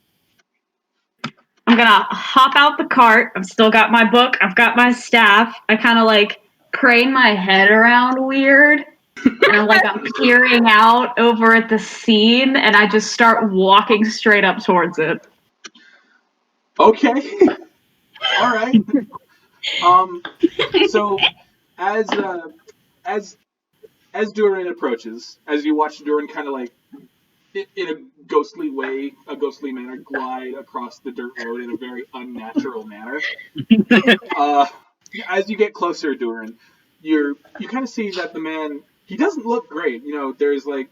I'm gonna hop out the cart. I've still got my book. I've got my staff. I kind of like crane my head around weird. And I'm peering out over at the scene, and I just start walking straight up towards it. Okay. All right. So as Dhuur'in approaches, as you watch Dhuur'in kind of like in a ghostly manner glide across the dirt road in a very unnatural manner, as you get closer, Dhuur'in, you kind of see that the man, he doesn't look great. You know, there's like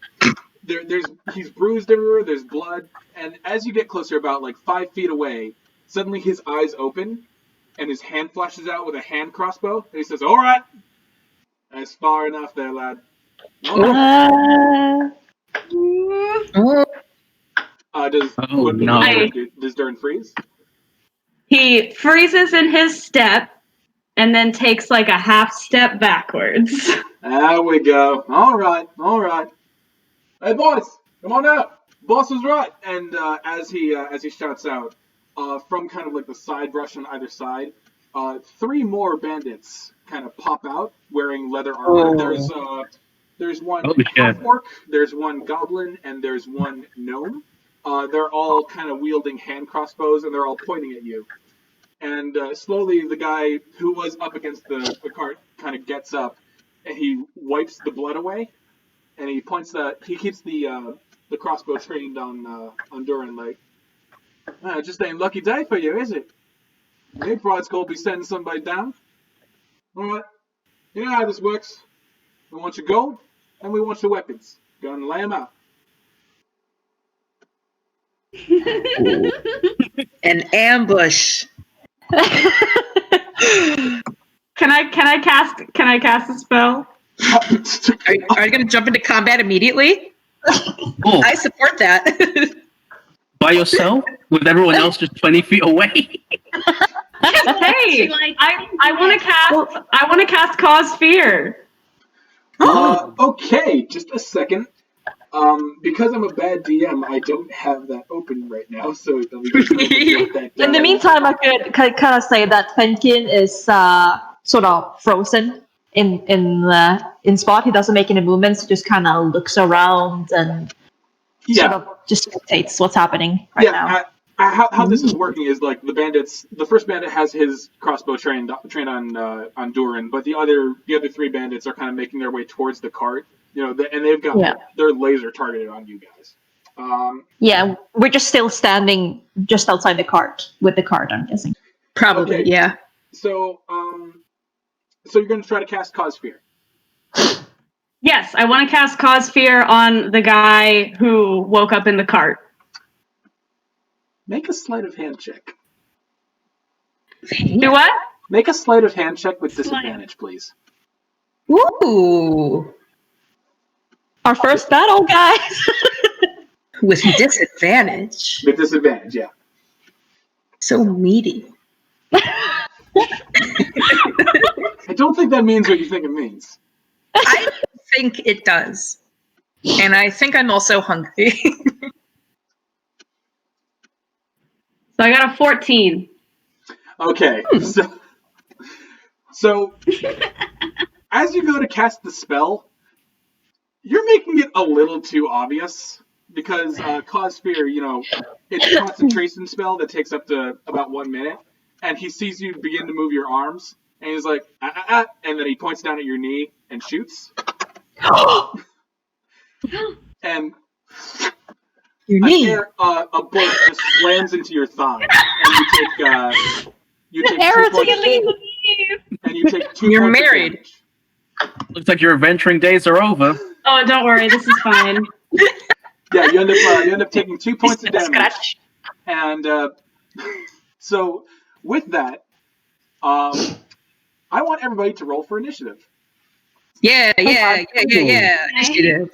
he's bruised everywhere. There's blood, and as you get closer, about like 5 feet away, suddenly his eyes open, and his hand flashes out with a hand crossbow, and he says, "All right, that's far enough, there, lad." All right. Does Dhuur'in freeze? He freezes in his step and then takes like a half step backwards. There we go. All right. Hey, boys, come on out. Boss was right. And as he shouts out, from kind of like the side brush on either side, 3 more bandits kind of pop out wearing leather armor. There's one half-orc, there's one goblin, and there's one gnome. They're all kind of wielding hand crossbows, and they're all pointing at you. And slowly, the guy who was up against the cart kind of gets up, and he wipes the blood away, and he keeps the crossbow trained on Dhuur'in, like, just ain't lucky day for you, is it? Big Brod's gonna be sending somebody down. All right, you know how this works. We want your gold, and we want your weapons. Go and lay them out. An ambush. Can I cast a spell? Are you going to jump into combat immediately? Oh. I support that. By yourself? With everyone else just 20 feet away? Hey, I want to cast Cause Fear. Okay, just a second. Because I'm a bad DM, I don't have that open right now, so let me just get that down. In the meantime, I could kind of say that fenken is sort of frozen in spot. He doesn't make any movements. He just kind of looks around and sort of just spectates what's happening right now. How this is working is like the first bandit has his crossbow trained on Dhuur'in, but the other 3 bandits are kind of making their way towards the cart. You know, and they've got their laser targeted on you guys. We're just still standing just outside the cart with the cart, I'm guessing. Probably, okay. Yeah. So you're going to try to cast Cause Fear. Yes, I want to cast Cause Fear on the guy who woke up in the cart. Make a sleight of hand check. Do what? Make a sleight of hand check with disadvantage, please. Ooh. Our first battle, guys. With disadvantage. With disadvantage, yeah. So meaty. I don't think that means what you think it means. I think it does. And I think I'm also hungry. So I got a 14. Okay. So as you go to cast the spell, you're making it a little too obvious because Cause Fear, you know, it's a concentration spell that takes up to about 1 minute, and he sees you begin to move your arms, and he's like, and then he points down at your knee and shoots. And your knee. A bullet just slams into your thigh, and you take 2 points. And you take 2 You're points married. Of damage. Looks like your adventuring days are over. Oh, don't worry, this is fine. Yeah, you end up taking 2 points of damage. And so with that, I want everybody to roll for initiative. Yeah. Initiative.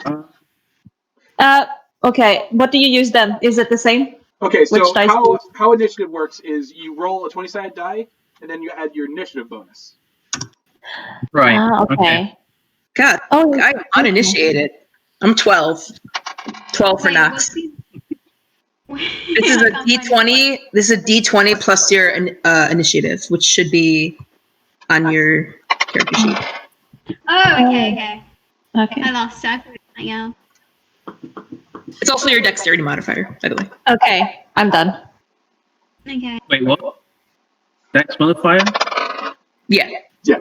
Okay, what do you use then? Is it the same? Okay, so Which dice how initiative works is you roll a 20-sided die, and then you add your initiative bonus. Right. Okay. God, I'm uninitiated. I'm 12. 12 for Knox. This is a D20. This is a D20 plus your initiative, which should be on your character sheet. Oh, okay. Okay. I lost track of it now. It's also your dexterity modifier, by the way. Okay, I'm done. Okay. Wait, what? Dex modifier? Yeah. Yeah.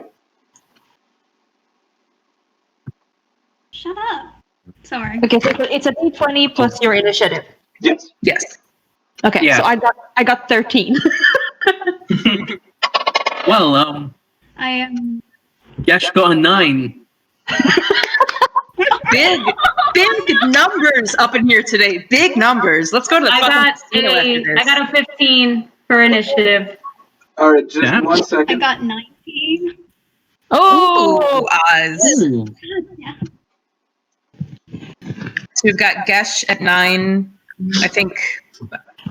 Shut up. Sorry. Okay, so it's a D20 plus your initiative. Yes. Yes. Okay, Yeah. so I got 13. Well, I am. Yash got a 9. Big numbers up in here today. Big numbers. Let's go to the I fucking got casino after this. I got a 15 for initiative. All right, just Damn. 1 I second. got 19. Oh, Oz. Ooh. Yeah. So we've got Gesh at 9. I think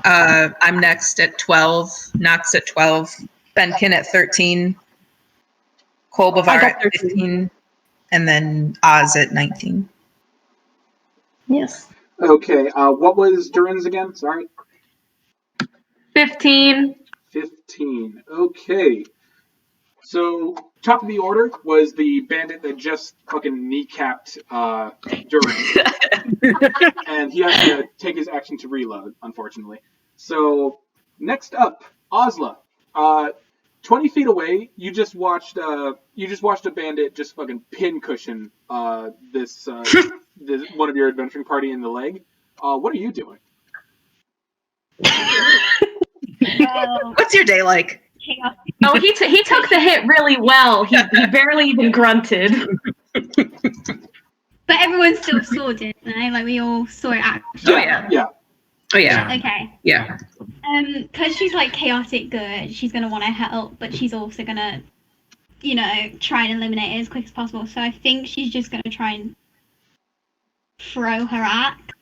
I'm next at 12. Nox at 12. Fenken at 13. Kolbavar I got at 15. And then Oz at 19. Yes. Okay, what was Dhuur'in's again? Sorry. 15. 15. Okay. So, top of the order was the bandit that just fucking kneecapped Dhuur'in. And he has to take his action to reload, unfortunately. So, next up, Ozla. 20 feet away, you just watched a bandit just fucking pincushion this one of your adventuring party in the leg. What are you doing? What's your day like? Chaos. Oh, he took the hit really well. He barely even grunted. But everyone still saw it, right? Like we all saw it actually. Oh, yeah. Yeah. Oh, yeah. Okay. Yeah. Because she's like chaotic good, she's gonna want to help, but she's also gonna, try and eliminate it as quick as possible. So I think she's just gonna try and throw her axe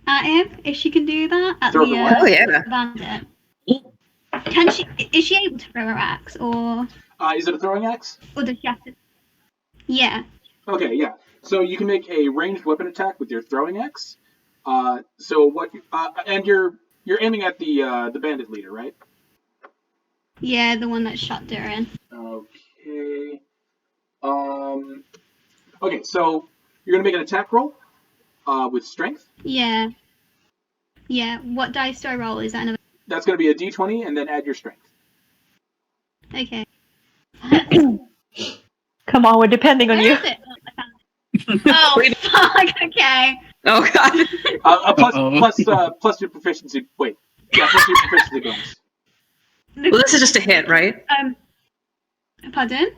at him if she can do that at Throw the the what? Oh, yeah. bandit. Is she able to throw her axe or Is it a throwing axe? does she have to? Yeah. Okay, yeah. So you can make a ranged weapon attack with your throwing axe. So what? And you're aiming at the bandit leader, right? Yeah, the one that shot Dhuur'in. Okay. Okay, so you're gonna make an attack roll. With strength. Yeah. Yeah. What dice do I roll? Is that another? That's gonna be a d20 and then add your strength. Okay. Come on, we're depending on Where you. is it? Oh, fuck. Okay. Oh, God. Plus your proficiency. Wait. Yeah, plus your proficiency bonus. Well, this is just a hit, right? Pardon?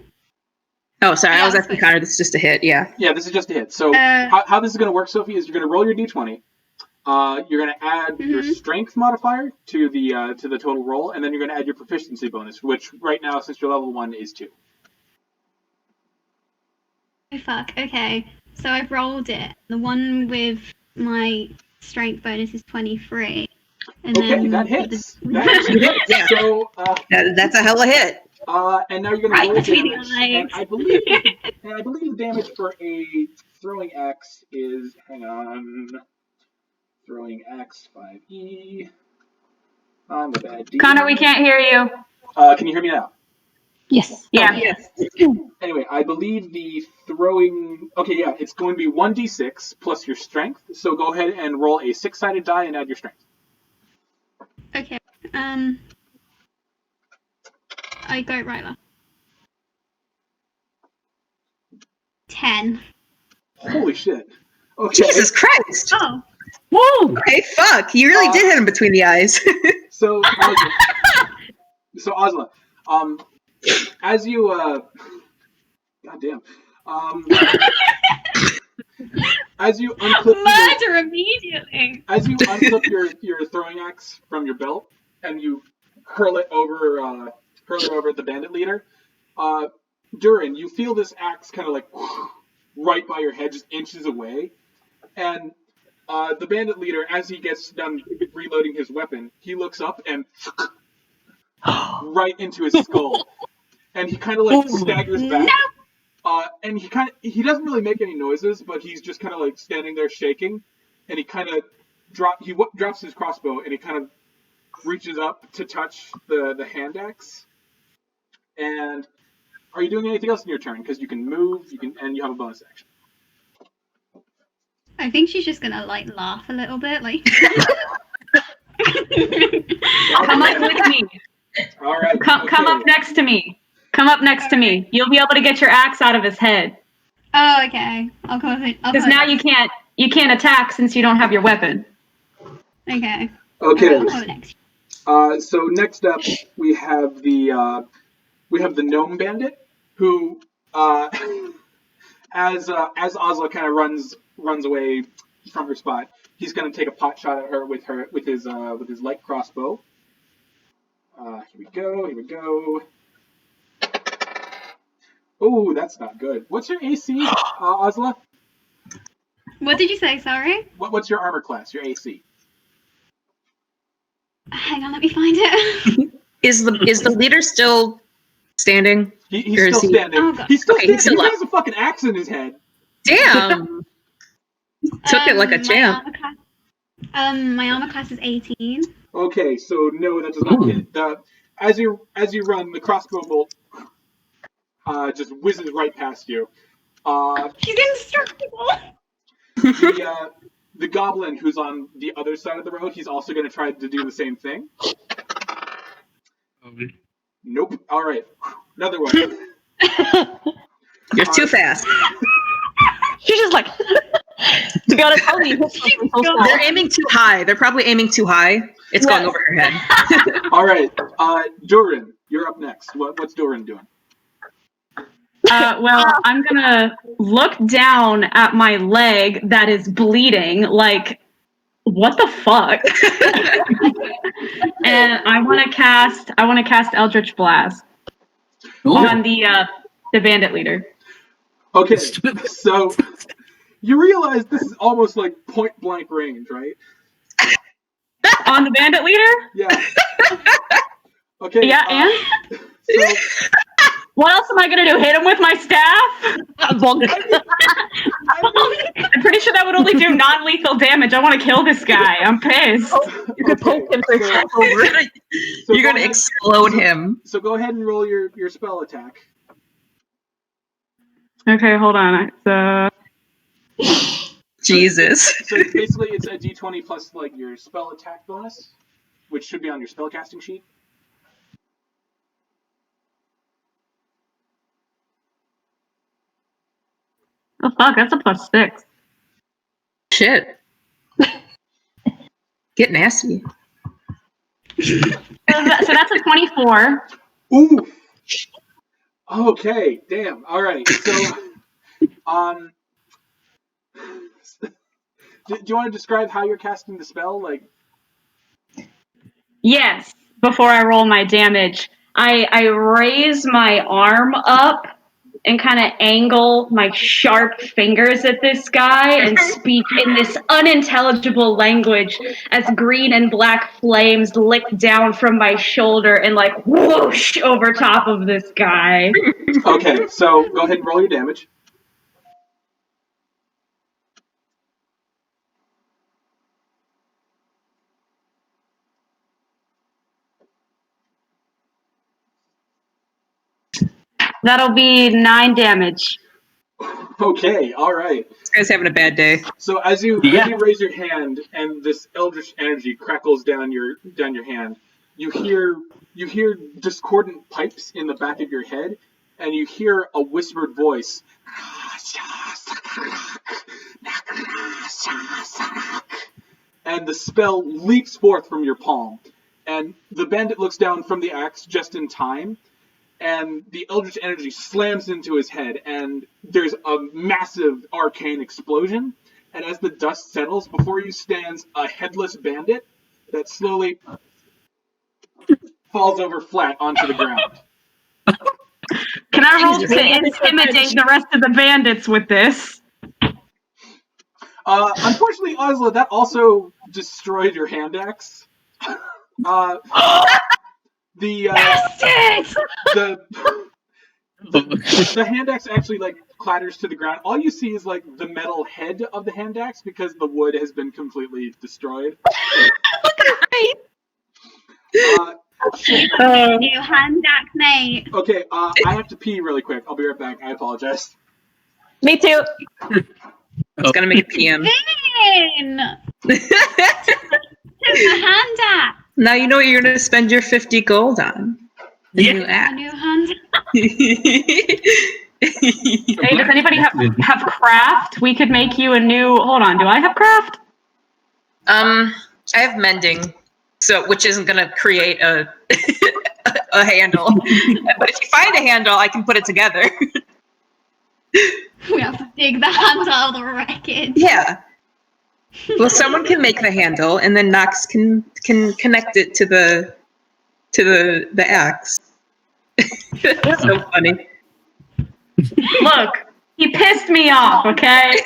Oh, sorry. I Yeah, was asking Connor. This is just a hit. Yeah. Yeah, this is just a hit. So how this is gonna work, Sophie, is you're gonna roll your d20. You're gonna add your strength modifier to the total roll, and then you're gonna add your proficiency bonus, which right now, since you're level 1, is 2. Oh, fuck. Okay. So I've rolled it. The one with my strength bonus is 23. And Okay, then that hits. That actually hits. Yeah. So That's a hell of a hit. and now you're gonna Right roll between the damage. eyes. And I believe the damage for a throwing axe is, hang on, throwing axe 5e. I'm a bad DM. Connor, we can't hear you. Can you hear me now? Yes. Yeah. Yes. Anyway, I believe the throwing. Okay, yeah, it's going to be 1d6 plus your strength. So go ahead and roll a 6-sided die and add your strength. Okay. I go right left. 10. Holy shit. Okay. Jesus Christ. Oh. Woo! Okay, fuck. You really did hit him between the eyes. So Ozla, as you goddamn, as you unclip Murder immediately. as you unclip your throwing axe from your belt and you hurl it over at the bandit leader, Dhuur'in, you feel this axe kind of like right by your head, just inches away, and the bandit leader, as he gets done reloading his weapon, he looks up and right into his skull, and he kind of like staggers back. And he doesn't really make any noises, but he's just kind of like standing there shaking, and he kind of drops his crossbow, and he kind of reaches up to touch the hand axe. And are you doing anything else in your turn? Because you can move, and you have a bonus action. I think she's just gonna like laugh a little bit, like. Come up with me. All right. Come up next to me. Come up next to me. You'll be able to get your axe out of his head. Oh, okay. I'll come with it. Because now you can't attack since you don't have your weapon. Okay. Okay. I'll go next. So next up we have the gnome bandit. who, as Oslo kind of runs away from her spot, he's going to take a pot shot at her with his light crossbow. Here we go. Oh, that's not good. What's your AC, Oslo? What did you say? Sorry. What's your armor class? Your AC? Hang on, let me find it. Is the leader still standing? He's still standing. Oh, God. He's still Okay, standing. he's He has a fucking axe in his head. Damn. Took it like a champ. My armor class is 18. Okay, so no, that does not hit. As you run, the crossbow bolt just whizzes right past you. He's indestructible. The goblin who's on the other side of the road, he's also going to try to do the same thing. Nope. All right, another one. You're too fast. She's just like, to be honest, They're aiming too high. They're probably aiming too high. It's going over her head. All right, Dhuur'in, you're up next. What's Dhuur'in doing? Well, I'm gonna look down at my leg that is bleeding, like, what the fuck? And I want to cast Eldritch Blast on the bandit leader. Okay, so you realize this is almost like point blank range, right? On the bandit leader? Yeah. Okay. Yeah, and? So, What else am I gonna do? Hit him with my staff? I'm pretty sure that would only do non-lethal damage. I want to kill this guy. I'm pissed. You could poke him for You're gonna explode him. So go ahead and roll your spell attack. Okay, hold on. Jesus. So basically, it's a d20 plus like your spell attack bonus, which should be on your spellcasting sheet. Oh fuck, that's a +6. Shit. Get nasty. So that's a 24. Ooh. Okay. Damn. All right. So, do you want to describe how you're casting the spell? Like. Yes. Before I roll my damage, I raise my arm up and kind of angle my sharp fingers at this guy and speak in this unintelligible language as green and black flames lick down from my shoulder and like whoosh over top of this guy. Okay, so go ahead and roll your damage. That'll be 9 damage. Okay, all right. This guy's having a bad day. So as you raise your hand and this eldritch energy crackles down your hand, you hear discordant pipes in the back of your head, and you hear a whispered voice. And the spell leaps forth from your palm, and the bandit looks down from the axe just in time. And the eldritch energy slams into his head, and there's a massive arcane explosion. And as the dust settles, before you stands a headless bandit that slowly falls over flat onto the ground. Can I roll to intimidate the rest of the bandits with this? Unfortunately, Oslo, that also destroyed your hand axe. The hand axe actually like clatters to the ground. All you see is like the metal head of the hand axe because the wood has been completely destroyed. New hand axe, mate. Okay, I have to pee really quick. I'll be right back. I apologize. Me too. It's gonna make it PM. Vinn! It's a hand axe. Now you know what you're gonna spend your 50 gold on. The new A app. new hand axe. Hey, does anybody have craft? We could make you a new. Hold on, do I have craft? I have mending, so which isn't gonna create a a handle. But if you find a handle, I can put it together. We have to dig the handle out of the wreckage. Yeah. Well, someone can make the handle, and then Nox can connect it to the axe. That's so funny. Look, he pissed me off, okay?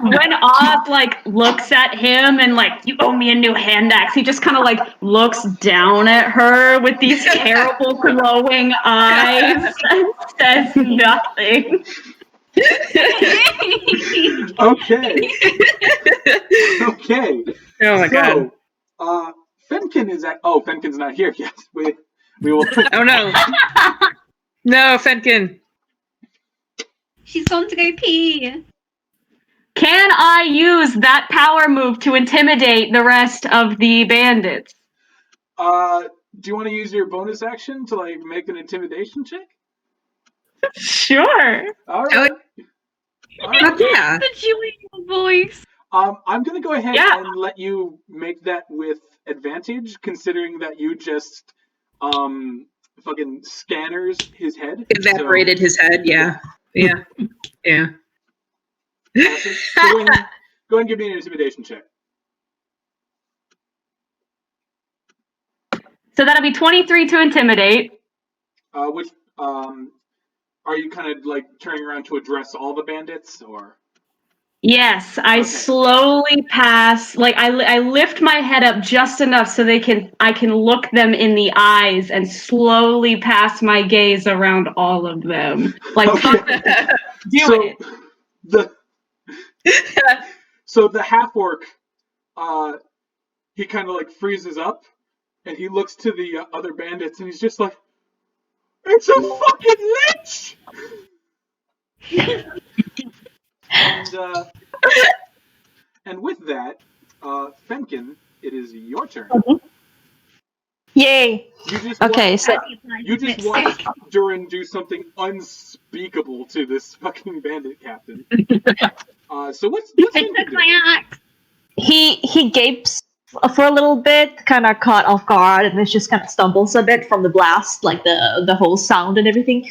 When Oz like looks at him and like, you owe me a new hand axe, he just kind of like looks down at her with these terrible glowing eyes and says nothing. Okay. Okay. Oh my god. So, Fenken is at. Oh, Fenken's not here yet. We will. Oh no. No, Fenken. She's gone to go pee. Can I use that power move to intimidate the rest of the bandits? Do you want to use your bonus action to like make an intimidation check? Sure. All right. Fuck yeah. The Julian voice. I'm gonna go ahead Yeah. and let you make that with advantage, considering that you just fucking scanners his head. Evaporated his head, yeah. Yeah. Yeah. So go ahead and give me an intimidation check. So that'll be 23 to intimidate. Which are you kind of like turning around to address all the bandits, or? Yes, I Okay. slowly pass. Like I lift my head up just enough so I can look them in the eyes and slowly pass my gaze around all of them. Like Okay. do so it. So the half orc, he kind of like freezes up, and he looks to the other bandits, and he's just like, "It's a fucking lich!" And with that, Fenken, it is your turn. Yay! You just Okay, watched, so you just watched Dhuur'in do something unspeakable to this fucking bandit captain. So what's I Fenken took do? my axe. he gapes for a little bit, kind of caught off guard, and then just kind of stumbles a bit from the blast, like the whole sound and everything.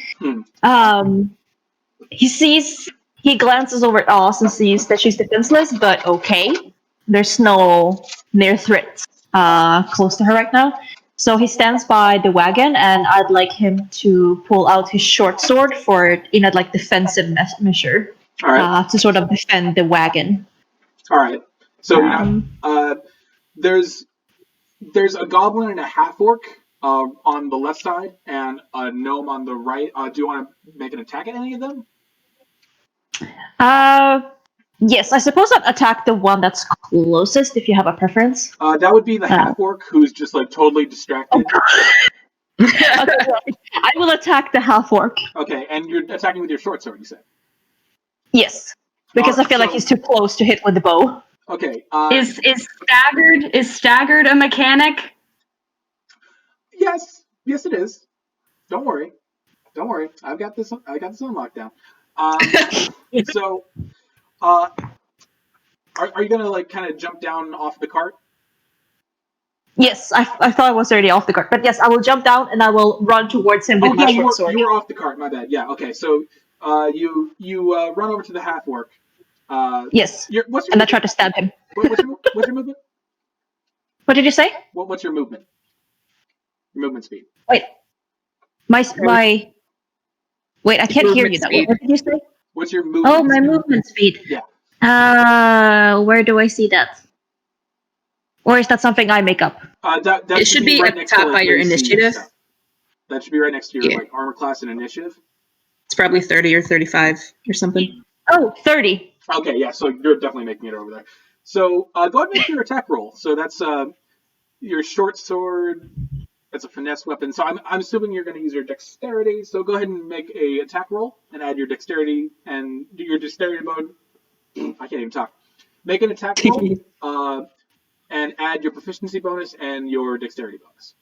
He glances over at Oz and sees that she's defenseless, but okay. There's no near threat close to her right now. So he stands by the wagon, and I'd like him to pull out his short sword for in a like defensive measure All right. to sort of defend the wagon. All right. So Um, there's a goblin and a half orc on the left side, and a gnome on the right. Do you want to make an attack at any of them? Yes, I suppose I'd attack the one that's closest if you have a preference. That would be the half orc who's just like totally distracted. Okay, well, I will attack the half orc. Okay, and you're attacking with your short sword, you said. Yes, because I feel like he's too close to hit with the bow. Okay. Is staggered a mechanic? Yes, it is. Don't worry. I got this on lockdown. So, are you gonna like kind of jump down off the cart? Yes, I thought I was already off the cart, but yes, I will jump down and I will run towards him with my short sword. You were off the cart. My bad. Yeah. Okay. So, you run over to the half orc. Yes, and I try to stab him. What's your movement? What did you say? What's your movement? Your movement speed. Wait, my. Wait, I can't hear you. What did you say? What's your movement? Oh, my movement speed. Yeah. Where do I see that? Or is that something I make up? That It should be right at the next to, top like, by your AC initiative. stuff. That should be right next to your Yeah. like armor class and initiative. It's probably 30 or 35 or something. Oh, 30. Okay, yeah, so you're definitely making it over there. So go ahead and make your attack roll. So that's your short sword. That's a finesse weapon. So I'm assuming you're going to use your dexterity. So go ahead and make a attack roll and add your dexterity and do your dexterity mode. I can't even talk. Make an attack roll and add your proficiency bonus and your dexterity bonus.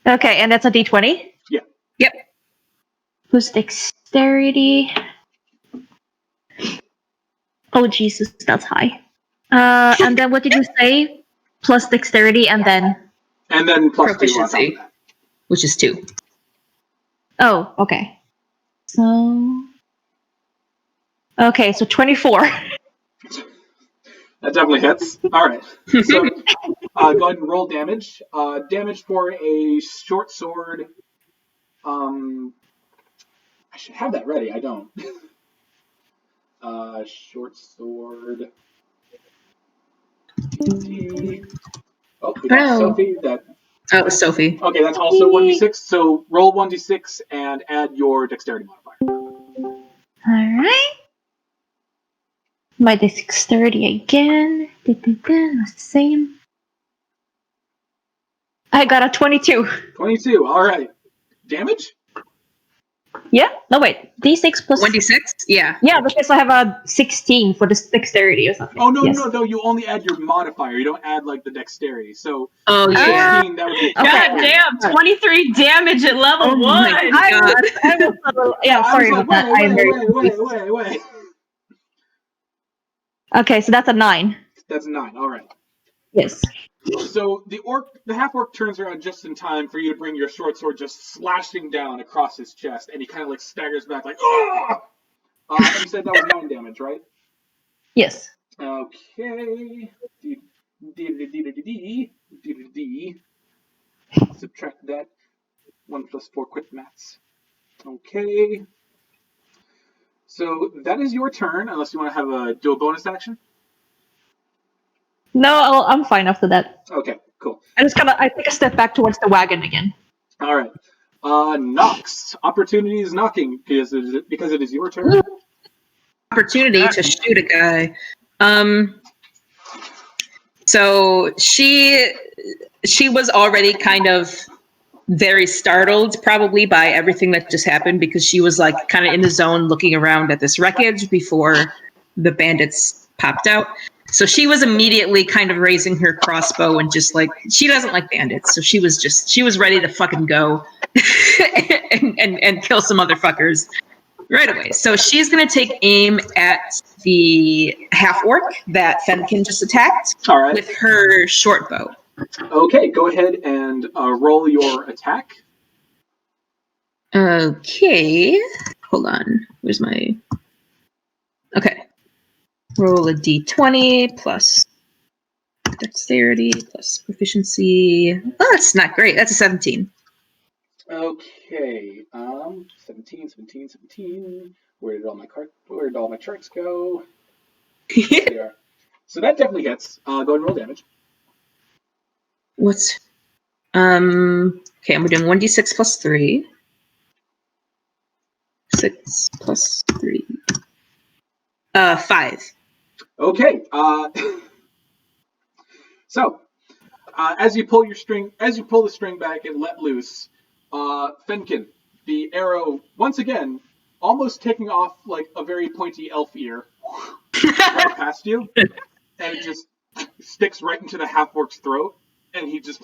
Okay, and that's a d20? Yeah. Yep. Who's dexterity? Oh, Jesus, that's high. And then what did you say? Plus dexterity and then... And then plus 2 on top of Proficiency. that. Which is 2. Oh, okay. So 24. That definitely hits. All right. So go ahead and roll damage. Damage for a short sword. I should have that ready. I don't. Short sword. Oh, we got Sophie. Oh, it was Sophie. Okay, that's also 1d6. So roll 1d6 and add your dexterity modifier. Alright. My dexterity again. That's the same. I got a 22. 22. All right. Damage? Yeah? No, wait. D6 plus... 1d6? Yeah. Yeah, because I have a 16 for the dexterity or something. Oh, no, Yes. no. You only add your modifier. You don't add, like, the dexterity. So, Oh, yeah. 16, that would be... God damn, 23 damage at level 1. my God. I was a little... Yeah, sorry about that. I am very Wait. Okay, so that's a 9. That's 9. All right. Yes. So the half-orc turns around just in time for you to bring your short sword just slashing down across his chest, and he kind of like staggers back like, oh! You said that was 9 damage, right? Yes. Okay. Subtract that. 1 plus 4 quick maths. Okay. So that is your turn, unless you want to do a bonus action. No, I'm fine after that. Okay, cool. I take a step back towards the wagon again. All right. Knocks. Opportunity is knocking because it is your turn. Opportunity to shoot a guy. So she was already kind of very startled probably by everything that just happened because she was like kind of in the zone looking around at this wreckage before the bandits popped out. So she was immediately kind of raising her crossbow and just like, she doesn't like bandits. So she was ready to fucking go and kill some motherfuckers right away. So she's going to take aim at the half-orc that Fenken just attacked with her short bow. Okay, go ahead and roll your attack. Okay. Hold on. Where's my... Okay. Roll a d20 plus dexterity plus proficiency. Oh, that's not great. That's a 17. Okay. 17. Where did all my charts go? There they are. So that definitely hits. Go ahead and roll damage. What's... Okay, I'm doing 1d6 plus 3. 6 plus 3. 5. Okay. So, as you pull the string back and let loose, Fenken, the arrow once again, almost taking off like a very pointy elf ear, right past you, and it just sticks right into the half-orc's throat, and he just,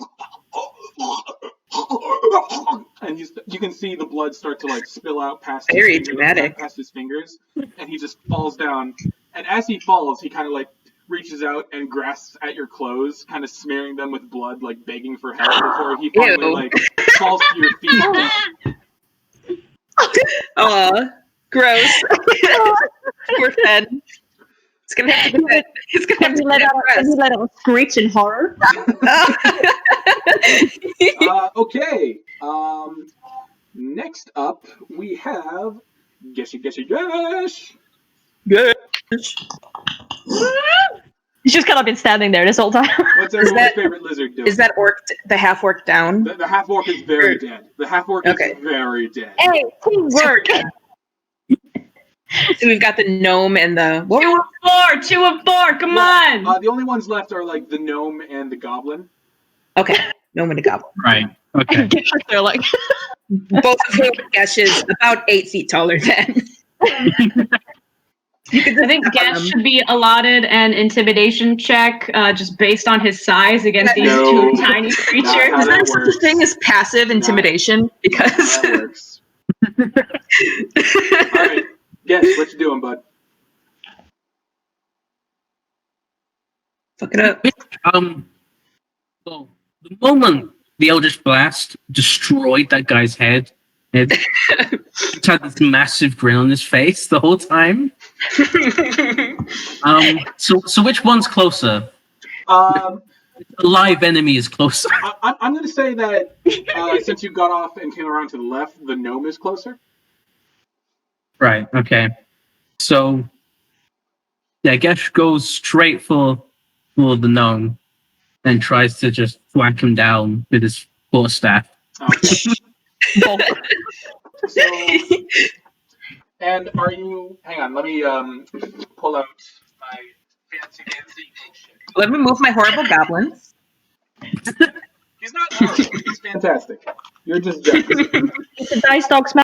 and you can see the blood start to like spill out past his fingers, and he just falls down. And as he falls, he kind of like reaches out and grasps at your clothes, kind of smearing them with blood, like begging for help before he finally like falls to your feet. Oh, gross. Poor Fed. It's gonna have to let out a screech in horror. Okay. Next up, we have Geshy. He's just kind of been standing there this whole time. What's everyone's favorite lizard doing? Is that the half-orc down? The half-orc is very dead. The half-orc is very dead. Hey, teamwork! So we've got the gnome and the... What? 2 of 4, come on! The only ones left are like the gnome and the goblin. Okay, gnome and the goblin. Right, okay. They're like... Both of whom Gesh is about 8 feet taller than. I think Gesh should be allotted an intimidation check just based on his size against these 2 tiny creatures. Is there such a thing as passive intimidation? Because that works. All right, Guess what you doing, bud? Fuck it up. Well, The moment the Eldritch Blast destroyed that guy's head, he had this massive grin on his face the whole time. So which one's closer? Um, The live enemy is closer. I'm going to say that since you got off and came around to the left, the gnome is closer. Right, okay. So, yeah, Gesh goes straight for the gnome and tries to just whack him down with his quarterstaff. So, and are you... Hang on, let me pull out my fancy bullshit. Let me move my horrible goblins. He's not horrible, he's fantastic. You're just jealous. It's a dice dog's